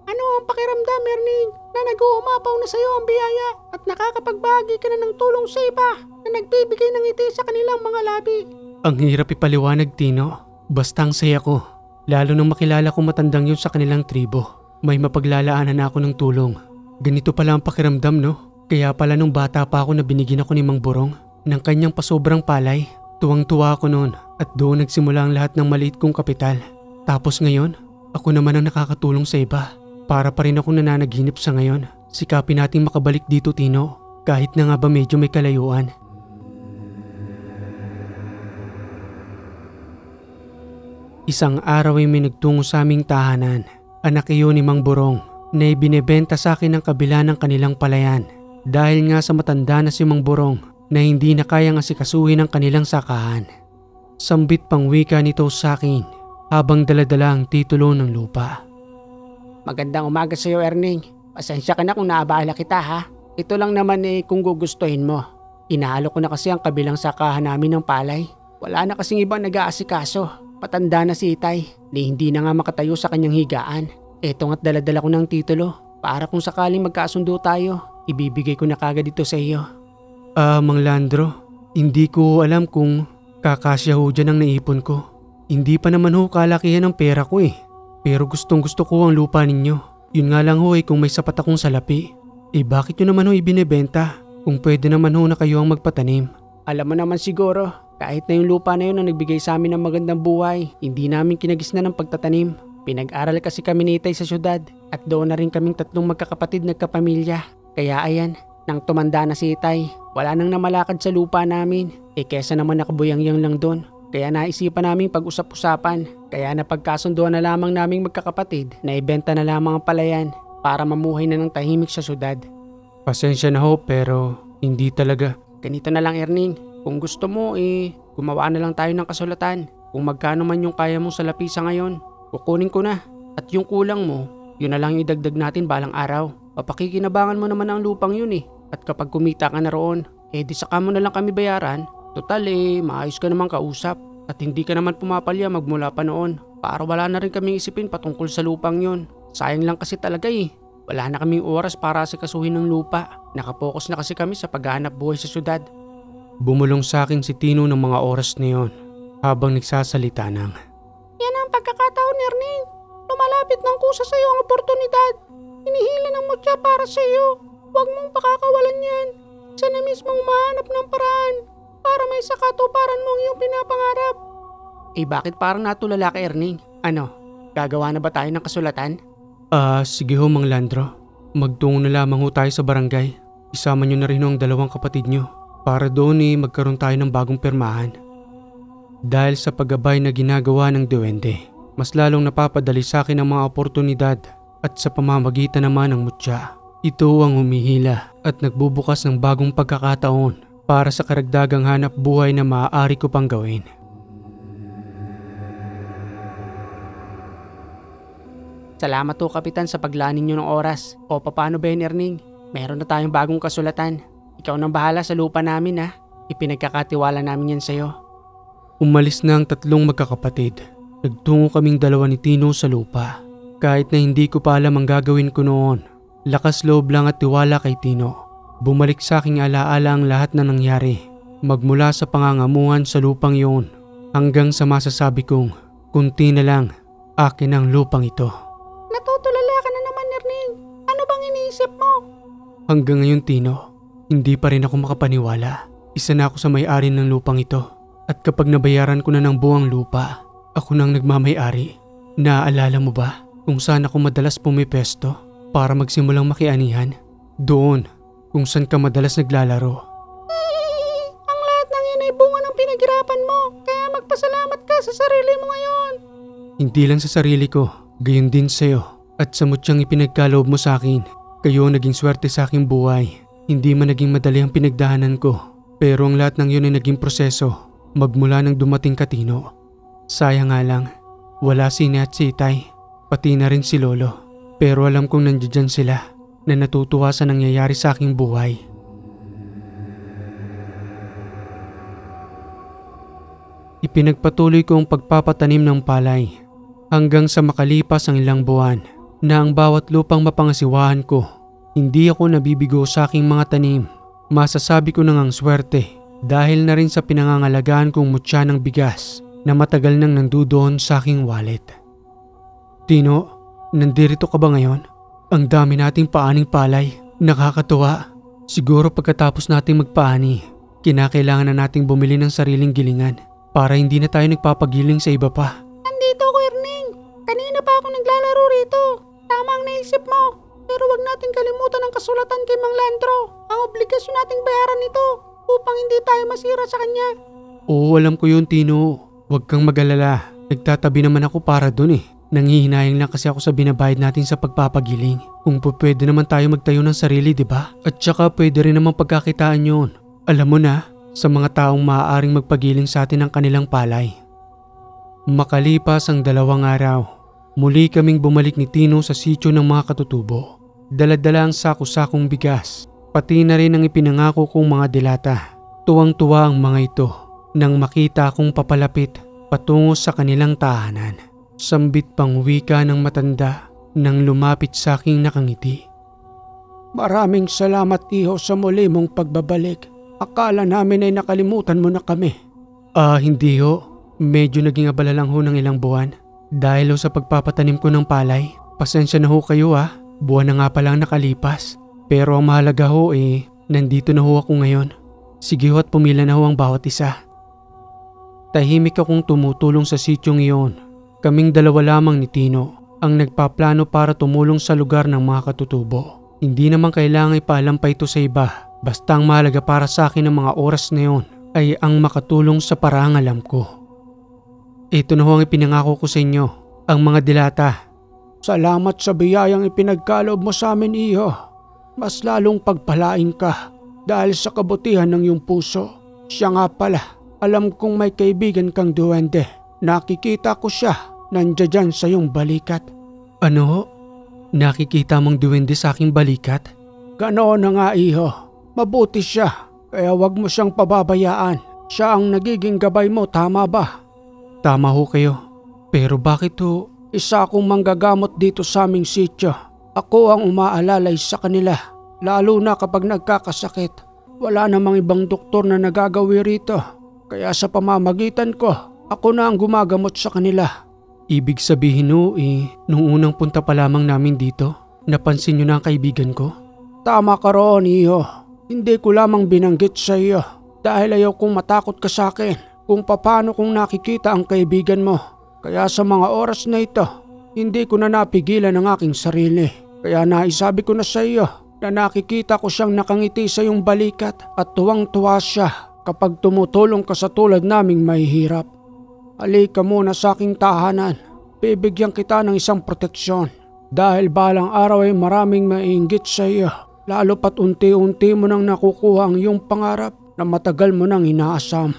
Ano ang pakiramdam, Erning, na nag-uumapaw na sa iyo ang biyaya at nakakapagbahagi ka na ng tulong sa iba na nagbibigay ng ngiti sa kanilang mga labi? Ang hirap ipaliwanag, Tino. Basta ang saya ko. Lalo nang makilala ko matandang yun sa kanilang tribo. May mapaglalaanan na ako ng tulong. Ganito pala ang pakiramdam, no? Kaya pala nung bata pa ako na binigyan ako ni Mang Borong ng kanyang pasobrang palay. Tuwang-tuwa ako noon at doon nagsimula ang lahat ng maliit kong kapital. Tapos ngayon, ako naman ang nakakatulong sa iba. Para pa rin akong nananaginip sa ngayon. Sikapin nating makabalik dito, Tino. Kahit na nga ba medyo may kalayuan. Isang araw ay may nagtungo sa aming tahanan. Anak iyon ni Mang Borong na ibinebenta sa akin ng kabila ng kanilang palayan. Dahil nga sa matanda na si Mang Borong na hindi na kayang asikasuhin ang kanilang sakahan. Sambit pang wika nito sa akin habang daladala ang titulo ng lupa. Magandang umaga sa iyo, Erning. Pasensya ka na kung naabala kita, ha? Ito lang naman kung gugustuhin mo. Inahalo ko na kasi ang kabilang sakahan namin ng palay. Wala na kasing ibang nag-aasikaso. Patanda na si Itay na hindi na nga makatayo sa kanyang higaan. Eto nga't daladala ko ng titulo para kung sakaling magkasundo tayo, ibibigay ko na kagad ito sa iyo. Mang Landro, hindi ko alam kung kakasya ho dyan ang naipon ko. Hindi pa naman ho kalakihan ng pera ko eh. Pero gustong gusto ko ang lupa ninyo. Yun nga lang ho kung may sapat akong salapi. Bakit nyo naman ho ibinebenta? Kung pwede naman ho na kayo ang magpatanim. Alam mo naman siguro, kahit na yung lupa na yun ang nagbigay sa amin ng magandang buhay, hindi namin kinagisna ng pagtatanim. Pinag-aral kasi kami ni Itay sa syudad at doon na rin kaming tatlong magkakapatid nagkapamilya. Kaya ayan, nang tumanda na si Itay, wala nang namalakad sa lupa namin. Kesa naman nakabuyang-yang lang doon. Kaya naisipan namin pag-usap-usapan. Kaya napagkasunduan na lamang naming magkakapatid na ibenta na lamang ang palayan para mamuhay na ng tahimik sa syudad. Pasensya na ho pero hindi talaga. Ganito na lang, Erning. Kung gusto mo gumawa na lang tayo ng kasulatan. Kung magkano man yung kaya mong salapi sa ngayon, kukunin ko na. At yung kulang mo, yun na lang yung idagdag natin balang araw. Papakikinabangan mo naman ang lupang yun At kapag kumita ka na roon, di saka mo na lang kami bayaran. Total maayos ka naman kausap. At hindi ka naman pumapalya magmula pa noon. Para wala na rin kaming isipin patungkol sa lupang yun. Sayang lang kasi talaga Wala na kaming oras para asikasuhin ng lupa. Nakapokus na kasi kami sa paghahanap buhay sa syudad. Bumulong sa akin si Tino ng mga oras na yun habang nagsasalita ng, Yan ang pagkakataon, Erning. Lumalapit ng kusa sa iyo ang oportunidad. Hinihila ng mutya para sa iyo. Huwag mong pakakawalan yan. Siya na mismo umahanap ng paraan para may sakatuparan mong iyong pinapangarap. Bakit parang natulala ka, Erning? Ano, gagawa na ba tayo ng kasulatan? Sige ho Mang Landro. Magtungo na lamang ho tayo sa barangay. Isama nyo na rin ho ang dalawang kapatid nyo para doon magkaroon tayo ng bagong pirmahan. Dahil sa paggabay na ginagawa ng duwende, mas lalong napapadali sa akin ang mga oportunidad at sa pamamagitan naman ng mutya. Ito ang humihila at nagbubukas ng bagong pagkakataon para sa karagdagang hanap buhay na maaari ko pang gawin. Salamat po, Kapitan, sa paglanin nyo ng oras. O paano ba yun, Erning? Meron na tayong bagong kasulatan. Ikaw nang bahala sa lupa namin Ipinagkakatiwala namin yan sa'yo. Umalis na ang tatlong magkakapatid. Nagtungo kaming dalawa ni Tino sa lupa. Kahit na hindi ko pa alam ang gagawin ko noon, lakas loob lang at tiwala kay Tino. Bumalik sa aking alaala ang lahat na nangyari. Magmula sa pangangamuhan sa lupang yun hanggang sa masasabi kong kunti na lang akin ang lupang ito. Natutulala ka na naman, Erning. Ano bang iniisip mo? Hanggang ngayon, Tino, hindi pa rin ako makapaniwala. Isa na ako sa may-ari ng lupang ito. At kapag nabayaran ko na ng buwang lupa, ako nang nagmamay-ari. Naaalala mo ba kung saan ako madalas pumipesto para magsimulang makianihan? Doon, kung saan ka madalas naglalaro. Ang lahat ng yan ay bunga ng pinaghirapan mo. Kaya magpasalamat ka sa sarili mo ngayon. Hindi lang sa sarili ko, gayon din sa'yo. At sa mutyang ipinagkaloob mo sa akin, kayo naging swerte sa aking buhay. Hindi man naging madali ang pinagdahanan ko. Pero ang lahat ng yun ay naging proseso magmula nang dumating ka, Tino. Sayang nga lang, wala si Ine at si Itay, pati na rin si Lolo. Pero alam kong nandiyan sila na natutuwa sa nangyayari sa aking buhay. Ipinagpatuloy ko ang pagpapatanim ng palay hanggang sa makalipas ang ilang buwan na ang bawat lupang mapangasiwahan ko, hindi ako nabibigo sa aking mga tanim. Masasabi ko nang ang swerte dahil na rin sa pinangangalagaan kong mutya ng bigas na matagal nang nandudoon sa aking wallet. Tino, nandirito ka ba ngayon? Ang dami nating paaning palay. Nakakatuwa. Siguro pagkatapos nating magpaani, kinakailangan na nating bumili ng sariling gilingan para hindi na tayo nagpapagiling sa iba pa. Nandito ko, Erning. Kanina pa ako naglalaro rito. Tama ang naisip mo. Pero wag nating kalimutan ang kasulatan kay Mang Landro. Ang obligasyon nating bayaran nito upang hindi tayo masira sa kanya. Oo, alam ko yun, Tino. Huwag kang mag-alala. Nagtatabi naman ako para dun eh. Nangihinayang lang kasi ako sa binabayad natin sa pagpapagiling. Kung pwede naman tayo magtayo ng sarili, di ba? At saka pwede rin naman pagkakitaan yun. Alam mo na, sa mga taong maaaring magpagiling sa atin ng kanilang palay. Makalipas ang 2 araw, muli kaming bumalik ni Tino sa sityo ng mga katutubo. Dala-dala ang sako-sakong bigas, pati na rin ang ipinangako kong mga dilata. Tuwang-tuwa ang mga ito nang makita akong papalapit patungo sa kanilang tahanan. Sambit pang wika ng matanda nang lumapit sa aking nakangiti. Maraming salamat, iho, sa muli mong pagbabalik. Akala namin ay nakalimutan mo na kami. Hindi ho. Medyo naging abala lang ho ng ilang buwan. Dahil ho sa pagpapatanim ko ng palay. Pasensya na ho kayo Buwan na nga palang nakalipas. Pero ang mahalaga ho nandito na ho ako ngayon. Sige ho at pumila na ho ang bawat isa. Tahimik akong tumutulong sa sityong iyon. Kaming 2 lamang ni Tino ang nagpaplano para tumulong sa lugar ng mga katutubo. Hindi naman kailangan ipaalam pa ito sa iba. Basta ang mahalaga para sa akin ng mga oras na yun ay ang makatulong sa paraang alam ko. Ito na ho ang ipinangako ko sa inyo, ang mga dilata. Salamat sa biyayang ipinagkaloob mo sa amin, iho. Mas lalong pagpalain ka dahil sa kabutihan ng iyong puso. Siya nga pala, alam kong may kaibigan kang duwende. Nakikita ko siya, nandiyan sa iyong balikat. Ano ho? Nakikita mong duwende sa aking balikat? Ganoon na nga, iho. Mabuti siya, kaya wag mo siyang pababayaan. Siya ang nagiging gabay mo, tama ba? Tama ho kayo. Pero bakit ho? Isa akong manggagamot dito sa aming sityo. Ako ang umaalalay sa kanila. Lalo na kapag nagkakasakit. Wala namang ibang doktor na nagagawi rito. Kaya sa pamamagitan ko, ako na ang gumagamot sa kanila. Ibig sabihin ho nung unang punta pa lamang namin dito, napansin nyo na ang kaibigan ko? Tama ka roon, iho. Hindi ko lamang binanggit sa iyo dahil ayaw kong matakot ka sa akin kung paano kong nakikita ang kaibigan mo. Kaya sa mga oras na ito, hindi ko na napigilan ang aking sarili. Kaya naisabi ko na sa iyo na nakikita ko siyang nakangiti sa iyong balikat at tuwang-tuwa siya kapag tumutulong ka sa tulad naming mahihirap. Halika muna sa aking tahanan. Bibigyan kita ng isang proteksyon. Dahil balang araw ay maraming maiinggit sa iyo. Lalo pat unti-unti mo nang nakukuha ang iyong pangarap na matagal mo nang inaasam.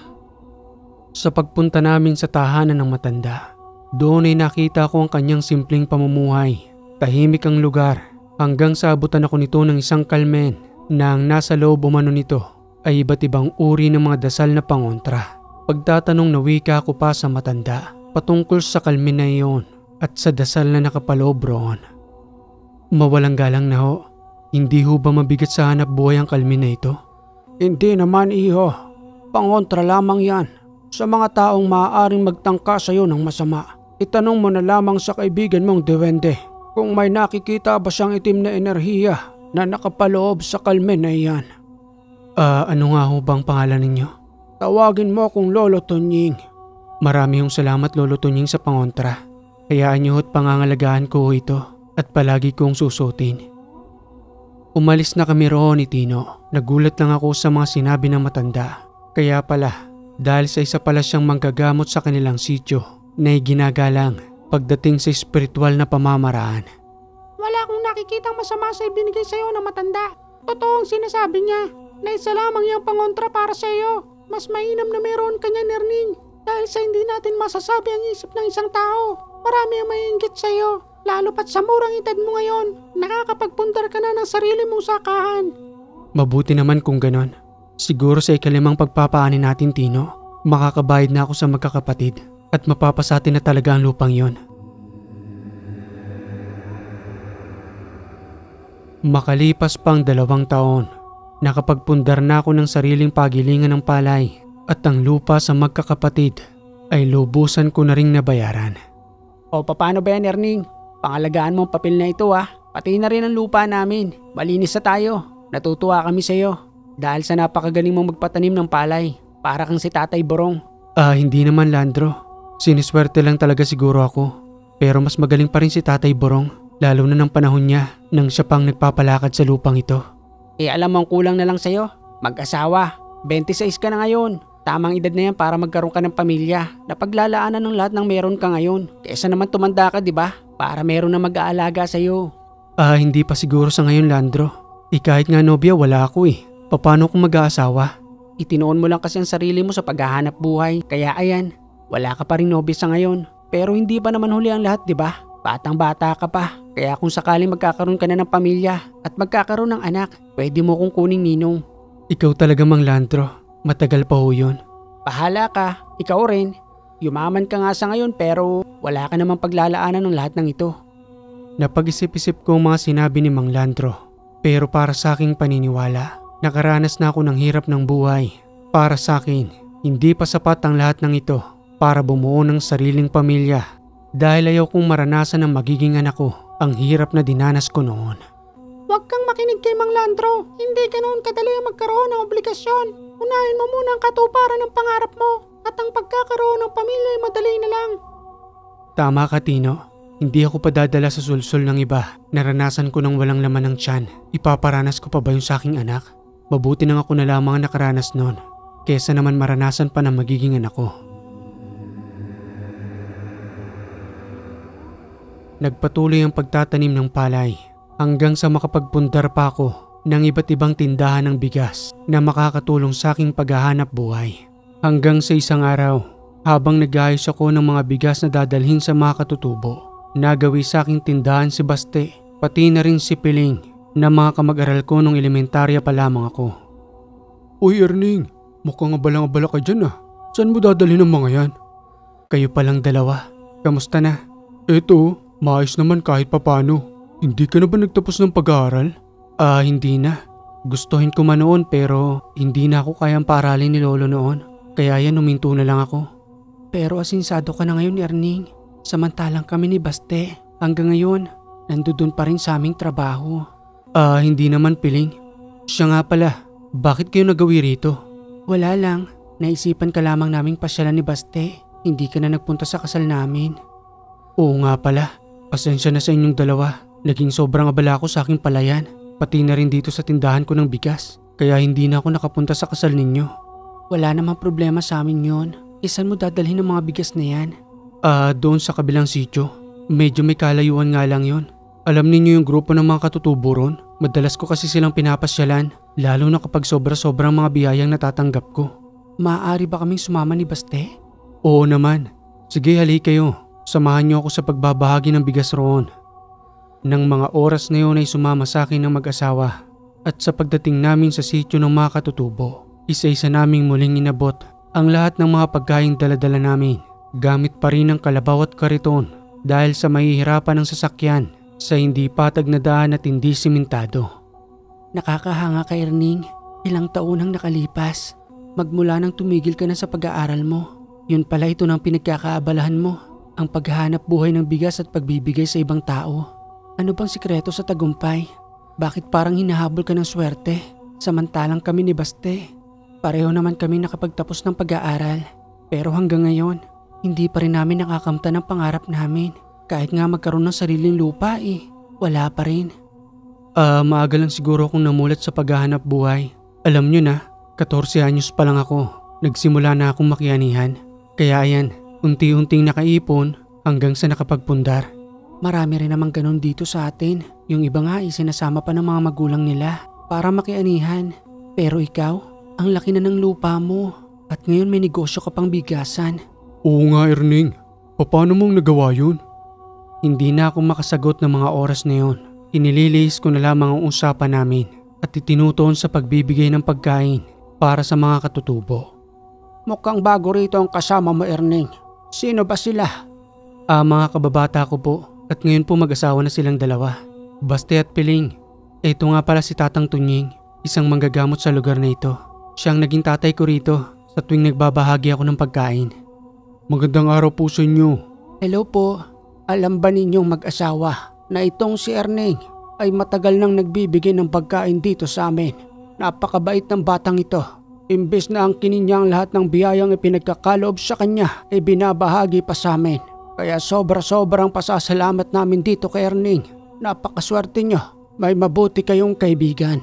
Sa pagpunta namin sa tahanan ng matanda, doon ay nakita ko ang kanyang simpleng pamumuhay. Tahimik ang lugar hanggang sa abutan ako nito ng isang kalmen na ang nasa loob umano nito ay iba't ibang uri ng mga dasal na pangontra. Pagtatanong na wika ako pa sa matanda patungkol sa kalmen na iyon at sa dasal na nakapaloob roon. Mawalang galang na ho, hindi ho ba mabigat sa hanap buhay ang kalmen na ito? Hindi naman, iho. Pangontra lamang yan sa mga taong maaaring magtangka sa iyo ng masama. Itanong mo na lamang sa kaibigan mong duwende kung may nakikita ba siyang itim na enerhiya na nakapaloob sa kalmen na iyan. Ano nga ho bang pangalan ninyo? Tawagin mo kung Lolo Tunying. Marami hong salamat, Lolo Tunying, sa pangontra. Hayaan niyo at pangangalagaan ko ito at palagi kong susutin. Umalis na kami roon ni Tino. Nagulat lang ako sa mga sinabi ng matanda. Kaya pala, dahil sa isa pala siyang manggagamot sa kanilang sityo na ginagalang pagdating sa espiritual na pamamaraan. Wala akong nakikitang masama sa ibinigay sa iyo ng matanda. Totoo ang sinasabi niya na isa lamang yung pangontra para sa iyo. Mas mainam na meron kanya, Erning. Dahil sa hindi natin masasabi ang isip ng isang tao, marami ang maiinggit sa iyo. Lalo pat sa murang edad mo ngayon, nakakapagpundar ka na ng sarili mong sakahan. Mabuti naman kung ganon. Siguro sa ikalimang pagpapaani natin, Tino, makakabayad na ako sa magkakapatid at mapapasatin na talaga ang lupang yon. Makalipas pang 2 taon, nakapagpundar na ako ng sariling pagilingan ng palay at ang lupa sa magkakapatid ay lubusan ko na ring nabayaran. O paano ba yan, Erning? Pangalagaan mo ang papel na ito Pati na rin ang lupa namin. Malinis na tayo. Natutuwa kami sa iyo. Dahil sa napakagaling mong magpatanim ng palay. Para kang si Tatay Borong. Hindi naman, Landro. Siniswerte lang talaga siguro ako. Pero mas magaling pa rin si Tatay Borong. Lalo na ng panahon niya nang siya pang nagpapalakad sa lupang ito. Alam mo ang kulang na lang sa'yo. Mag-asawa. 26 ka na ngayon. Tamang edad na yan para magkaroon ka ng pamilya. Napaglalaanan ng lahat ng meron ka ngayon. Kesa naman tumanda ka, di ba? Para meron na mag-aalaga sa'yo. Hindi pa siguro sa ngayon, Landro. Kahit nga nobya, wala ako eh. Paano kung mag-aasawa? Itinoon mo lang kasi ang sarili mo sa paghahanap buhay. Kaya ayan, wala ka pa rin nobya sa ngayon. Pero hindi pa naman huli ang lahat, di ba? Batang-bata ka pa. Kaya kung sakaling magkakaroon ka na ng pamilya at magkakaroon ng anak, pwede mo kong kuning ninong. Ikaw talaga, Mang Landro. Matagal pa ho yun. Bahala ka, ikaw rin. Yumaman ka nga sa ngayon pero wala ka namang paglalaanan ng lahat ng ito. Napag-isip-isip ko ang mga sinabi ni Mang Landro. Pero para sa aking paniniwala, nakaranas na ako ng hirap ng buhay. Para sa akin, hindi pa sapat ang lahat ng ito para bumuo ng sariling pamilya. Dahil ayaw kong maranasan ng magiging anak ko ang hirap na dinanas ko noon. Huwag kang makinig kay Mang Landro. Hindi ganoon kadali ang magkaroon ng obligasyon. Unahin mo muna ang katuparan ng pangarap mo at ang pagkakaroon ng pamilya ay madali na lang. Tama ka, Tino. Hindi ako padadala sa sulsol ng iba. Naranasan ko ng walang laman ng tiyan. Ipaparanas ko pa ba yung sa aking anak? Mabuti nang ako na lamang ang nakaranas noon. Kesa naman maranasan pa ng magiging anak ko. Nagpatuloy ang pagtatanim ng palay hanggang sa makapagpundar pa ako ng iba't ibang tindahan ng bigas na makakatulong sa aking paghahanap buhay. Hanggang sa isang araw, habang nag-aayos ako ng mga bigas na dadalhin sa mga katutubo, nagawi sa aking tindahan si Baste, pati na rin si Piling na mga kamag-aral ko nung elementarya pa lamang ako. Uy Erning, mukhang abalang-abala ka dyan ah. Saan mo dadalhin ang mga yan? Kayo palang dalawa, kamusta na? Eto, maayos naman kahit papano. Hindi ka na ba nagtapos ng pag-aaral? Hindi na. Gustuhin ko man noon pero hindi na ako kayang paaralin ni Lolo noon. Kaya yan huminto na lang ako. Pero asinsado ka na ngayon, Erning. Samantalang kami ni Baste. Hanggang ngayon, nandoon pa rin sa aming trabaho. Hindi naman, Piling. Siya nga pala, bakit kayo nagawi rito? Wala lang. Naisipan ka lamang naming pasyalan ni Baste. Hindi ka na nagpunta sa kasal namin. Oo nga pala. Pasensya na sa inyong dalawa. Naging sobrang abala ako sa aking palayan. Pati na rin dito sa tindahan ko ng bigas. Kaya hindi na ako nakapunta sa kasal ninyo. Wala namang problema sa amin yon. Saan mo dadalhin ang mga bigas na yan? Doon sa kabilang sityo. Medyo may kalayuan nga lang yon. Alam ninyo yung grupo ng mga katutubo ron? Madalas ko kasi silang pinapasyalan. Lalo na kapag sobra-sobrang mga biyayang natatanggap ko. Maaari ba kaming sumama ni Baste? Oo naman. Sige, hali kayo. Samahan niyo ako sa pagbabahagi ng bigas roon. Nang mga oras na yun ay sumama sa akin ng mag-asawa at sa pagdating namin sa sityo ng mga katutubo, isa-isa naming muling inabot ang lahat ng mga pagkaing dala-dala namin gamit pa rin ang kalabaw at kariton dahil sa mahihirapan ng sasakyan sa hindi patag na daan at hindi simentado. Nakakahanga ka, Erning. Ilang taon ang nakalipas. Magmula nang tumigil ka na sa pag-aaral mo. Yun pala ito ng pinagkakaabalahan mo, ang paghahanap buhay ng bigas at pagbibigay sa ibang tao. Ano bang sikreto sa tagumpay? Bakit parang hinahabol ka ng swerte? Samantalang kami ni Baste. Pareho naman kami nakapagtapos ng pag-aaral. Pero hanggang ngayon, hindi pa rin namin nakakamta ng pangarap namin. Kahit nga magkaroon ng sariling lupa wala pa rin. Maaga lang siguro akong namulat sa paghahanap buhay. Alam nyo na, 14 anyos pa lang ako. Nagsimula na akong makianihan. Kaya ayan, unti-unting nakaipon hanggang sa nakapagpundar. Marami rin namang ganun dito sa atin. Yung iba nga sinasama pa ng mga magulang nila para makianihan. Pero ikaw, ang laki na ng lupa mo at ngayon may negosyo ka pang bigasan. Oo nga, Erning. Paano mong nagawa yun? Hindi na ako makasagot ng mga oras na yun. Inililihis ko na lamang ang usapan namin at itinutuon sa pagbibigay ng pagkain para sa mga katutubo. Mukhang bago rito ang kasama mo, Erning. Sino ba sila? Mga kababata ko po. At ngayon po mag-asawa na silang dalawa. Baste at Piling. Ito nga pala si Tatang Tunying, isang manggagamot sa lugar na ito. Siya ang naging tatay ko rito sa tuwing nagbabahagi ako ng pagkain. Magandang araw po sa inyo. Hello po. Alam ba ninyong mag-asawa na itong si Erning ay matagal nang nagbibigay ng pagkain dito sa amin. Napakabait ng batang ito. Imbes na ang kininya ang lahat ng biyayang ipinagkakaloob sa kanya ay binabahagi pa sa amin. Kaya sobrang pasasalamat namin dito kay Erning. Napakaswerte nyo. May mabuti kayong kaibigan.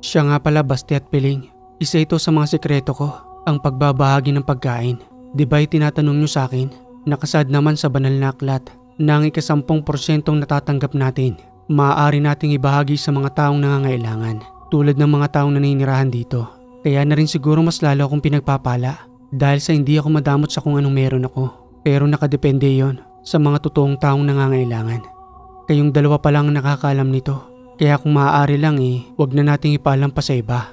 Siya nga pala, Basti at Piling. Isa ito sa mga sekreto ko, ang pagbabahagi ng pagkain. Di ba'y tinatanong nyo sa akin? Nakasad naman sa banal na aklat na ang ika-10% natatanggap natin, maaari nating ibahagi sa mga taong nangangailangan, tulad ng mga taong naninirahan dito. Kaya na rin siguro mas lalo akong pinagpapala dahil sa hindi ako madamot sa kung anong meron ako. Pero nakadepende yon sa mga totoong taong nangangailangan. Kayong dalawa pa lang nakakaalam nito. Kaya kung maaari lang wag na nating ipaalam pa sa iba.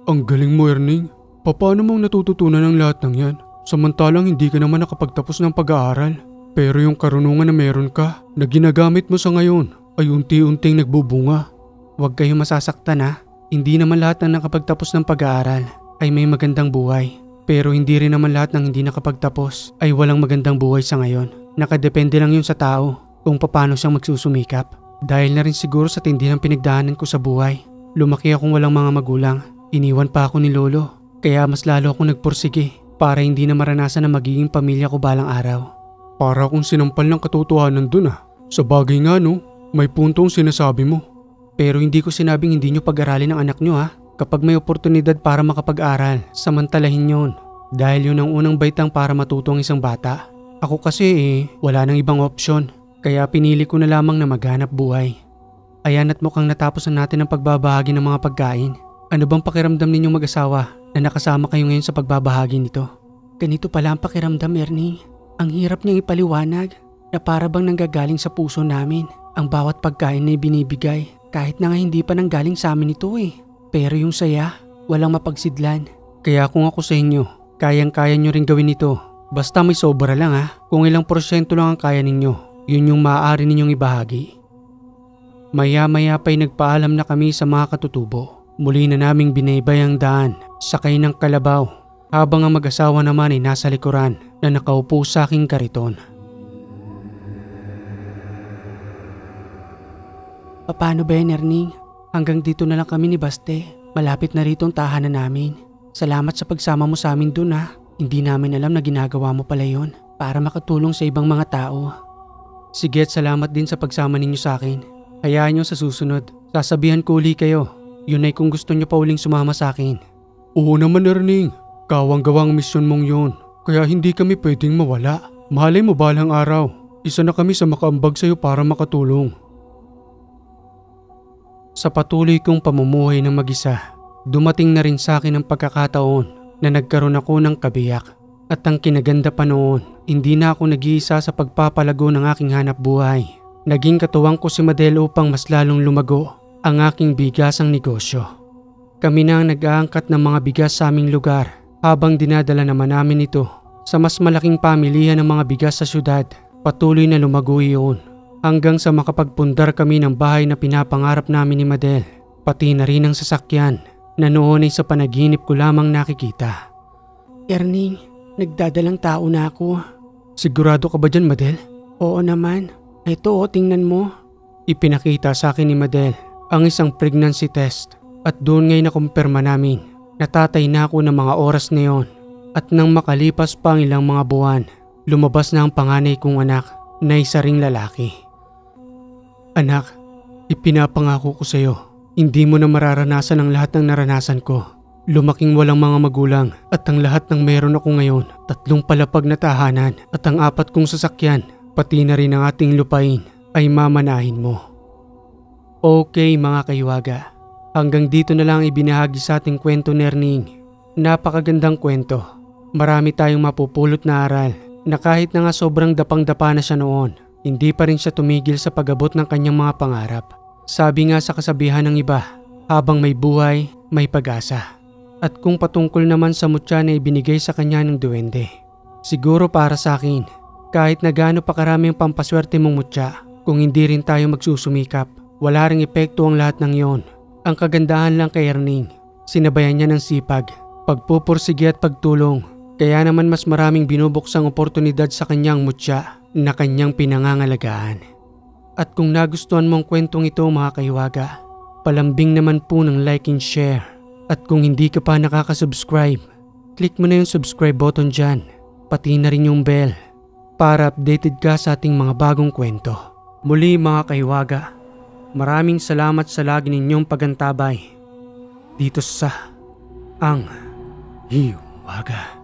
Ang galing mo, Erning. Paano mong natututunan ang lahat ng yan? Samantalang hindi ka naman nakapagtapos ng pag-aaral. Pero yung karunungan na meron ka na ginagamit mo sa ngayon ay unti-unting nagbubunga. Huwag kayong masasaktan ha. Hindi naman lahat ng nakapagtapos ng pag-aaral ay may magandang buhay. Pero hindi rin naman lahat ng hindi nakapagtapos ay walang magandang buhay sa ngayon. Nakadepende lang yun sa tao kung paano siyang magsusumikap. Dahil na rin siguro sa tindi ng pinagdaanan ko sa buhay. Lumaki akong walang mga magulang. Iniwan pa ako ni lolo. Kaya mas lalo akong nagpursige para hindi na maranasan na magiging pamilya ko balang araw. Para akong sinampal ng katotohanan dun ah. Sa bagay nga no, may puntong sinasabi mo. Pero hindi ko sinabing hindi nyo pag-aralin ang anak nyo ha. Kapag may oportunidad para makapag-aral, samantalahin yon. Dahil yun ang unang baitang para matuto ang isang bata. Ako kasi wala nang ibang opsyon. Kaya pinili ko na lamang na maghanap buhay. Ayan at mukhang natapos na natin ang pagbabahagi ng mga pagkain. Ano bang pakiramdam ninyong mag-asawa na nakasama kayo ngayon sa pagbabahagi nito? Ganito pala ang pakiramdam, Ernie. Ang hirap niyang ipaliwanag na para bang nanggagaling sa puso namin ang bawat pagkain na ibinibigay kahit na nga hindi pa nanggaling sa amin ito Pero yung saya, walang mapagsidlan. Kaya kung ako sa inyo, kayang-kaya nyo rin gawin ito. Basta may sobra lang Kung ilang porsyento lang ang kaya ninyo, yun yung maaari ninyong ibahagi. Maya-maya pa'y nagpaalam na kami sa mga katutubo. Muli na naming binaybay ang daan, sakay ng kalabaw, habang ang mag-asawa naman ay nasa likuran na nakaupo sa aking kariton. Paano ba yan, Erning? Hanggang dito na lang kami ni Baste. Malapit na rito ang tahanan namin. Salamat sa pagsama mo sa amin dun Hindi namin alam na ginagawa mo pala yon para makatulong sa ibang mga tao. Sige at salamat din sa pagsama ninyo sa akin. Hayaan nyo sa susunod. Sasabihan ko uli kayo. Yun ay kung gusto nyo pa uling sumama sa akin. Oo naman, Erning. Kawang-gawang misyon mong yun. Kaya hindi kami pwedeng mawala. Mahalay mo balang araw. Isa na kami sa makaambag sa'yo para makatulong. Sa patuloy kong pamumuhay ng mag-isa, dumating na rin sa akin ang pagkakataon na nagkaroon ako ng kabiyak. At ang kinaganda pa noon, hindi na ako nag-iisa sa pagpapalago ng aking hanap buhay. Naging katuwang ko si Madel upang mas lalong lumago ang aking bigasang negosyo. Kami na ang nag-aangkat ng mga bigas sa aming lugar habang dinadala naman namin ito sa mas malaking pamilihan ng mga bigas sa syudad. Patuloy na lumago iyon hanggang sa makapagpundar kami ng bahay na pinapangarap namin ni Madel, pati na rin ang sasakyan na noon ay sa panaginip ko lamang nakikita. Erning, nagdadalang tao na ako. Sigurado ka ba dyan, Madel? Oo naman. Ito tingnan mo. Ipinakita sa akin ni Madel ang isang pregnancy test at doon ngay nakumpirma namin. Natatay na ako ng mga oras na yon at nang makalipas pa ang ilang mga buwan, lumabas na ang panganay kong anak na isa ring lalaki. Anak, ipinapangako ko sa iyo, hindi mo na mararanasan ang lahat ng naranasan ko. Lumaking walang mga magulang at ang lahat ng meron ako ngayon, 3 palapag na tahanan at ang 4 kong sasakyan, pati na rin ang ating lupain ay mamanahin mo. Okay mga kaiwaga, hanggang dito na lang ibinahagi sa ating kwento ni Erning. Napakagandang kwento. Marami tayong mapupulot na aral na kahit na nga sobrang dapang-dapa na siya noon, hindi pa rin siya tumigil sa pag-abot ng kanyang mga pangarap. Sabi nga sa kasabihan ng iba, habang may buhay, may pag-asa. At kung patungkol naman sa mutya na ibinigay sa kanya ng duwende, siguro para sa akin, kahit na gaano pa karami ang pampaswerte mong mutya, kung hindi rin tayo magsusumikap, wala ring epekto ang lahat ng yon. Ang kagandahan lang kay Erning, sinabayan niya ng sipag, pagpupursige at pagtulong, kaya naman mas maraming binubuksang oportunidad sa kanyang mutya na kanyang pinangangalagaan. At kung nagustuhan mo ang kwentong ito mga kaiwaga, palambing naman po ng like and share. At kung hindi ka pa nakaka-subscribe, click mo na yung subscribe button dyan, pati na rin yung bell para updated ka sa ating mga bagong kwento. Muli mga kaiwaga, maraming salamat sa lagi ninyong pagantabay dito sa Ang Hiwaga.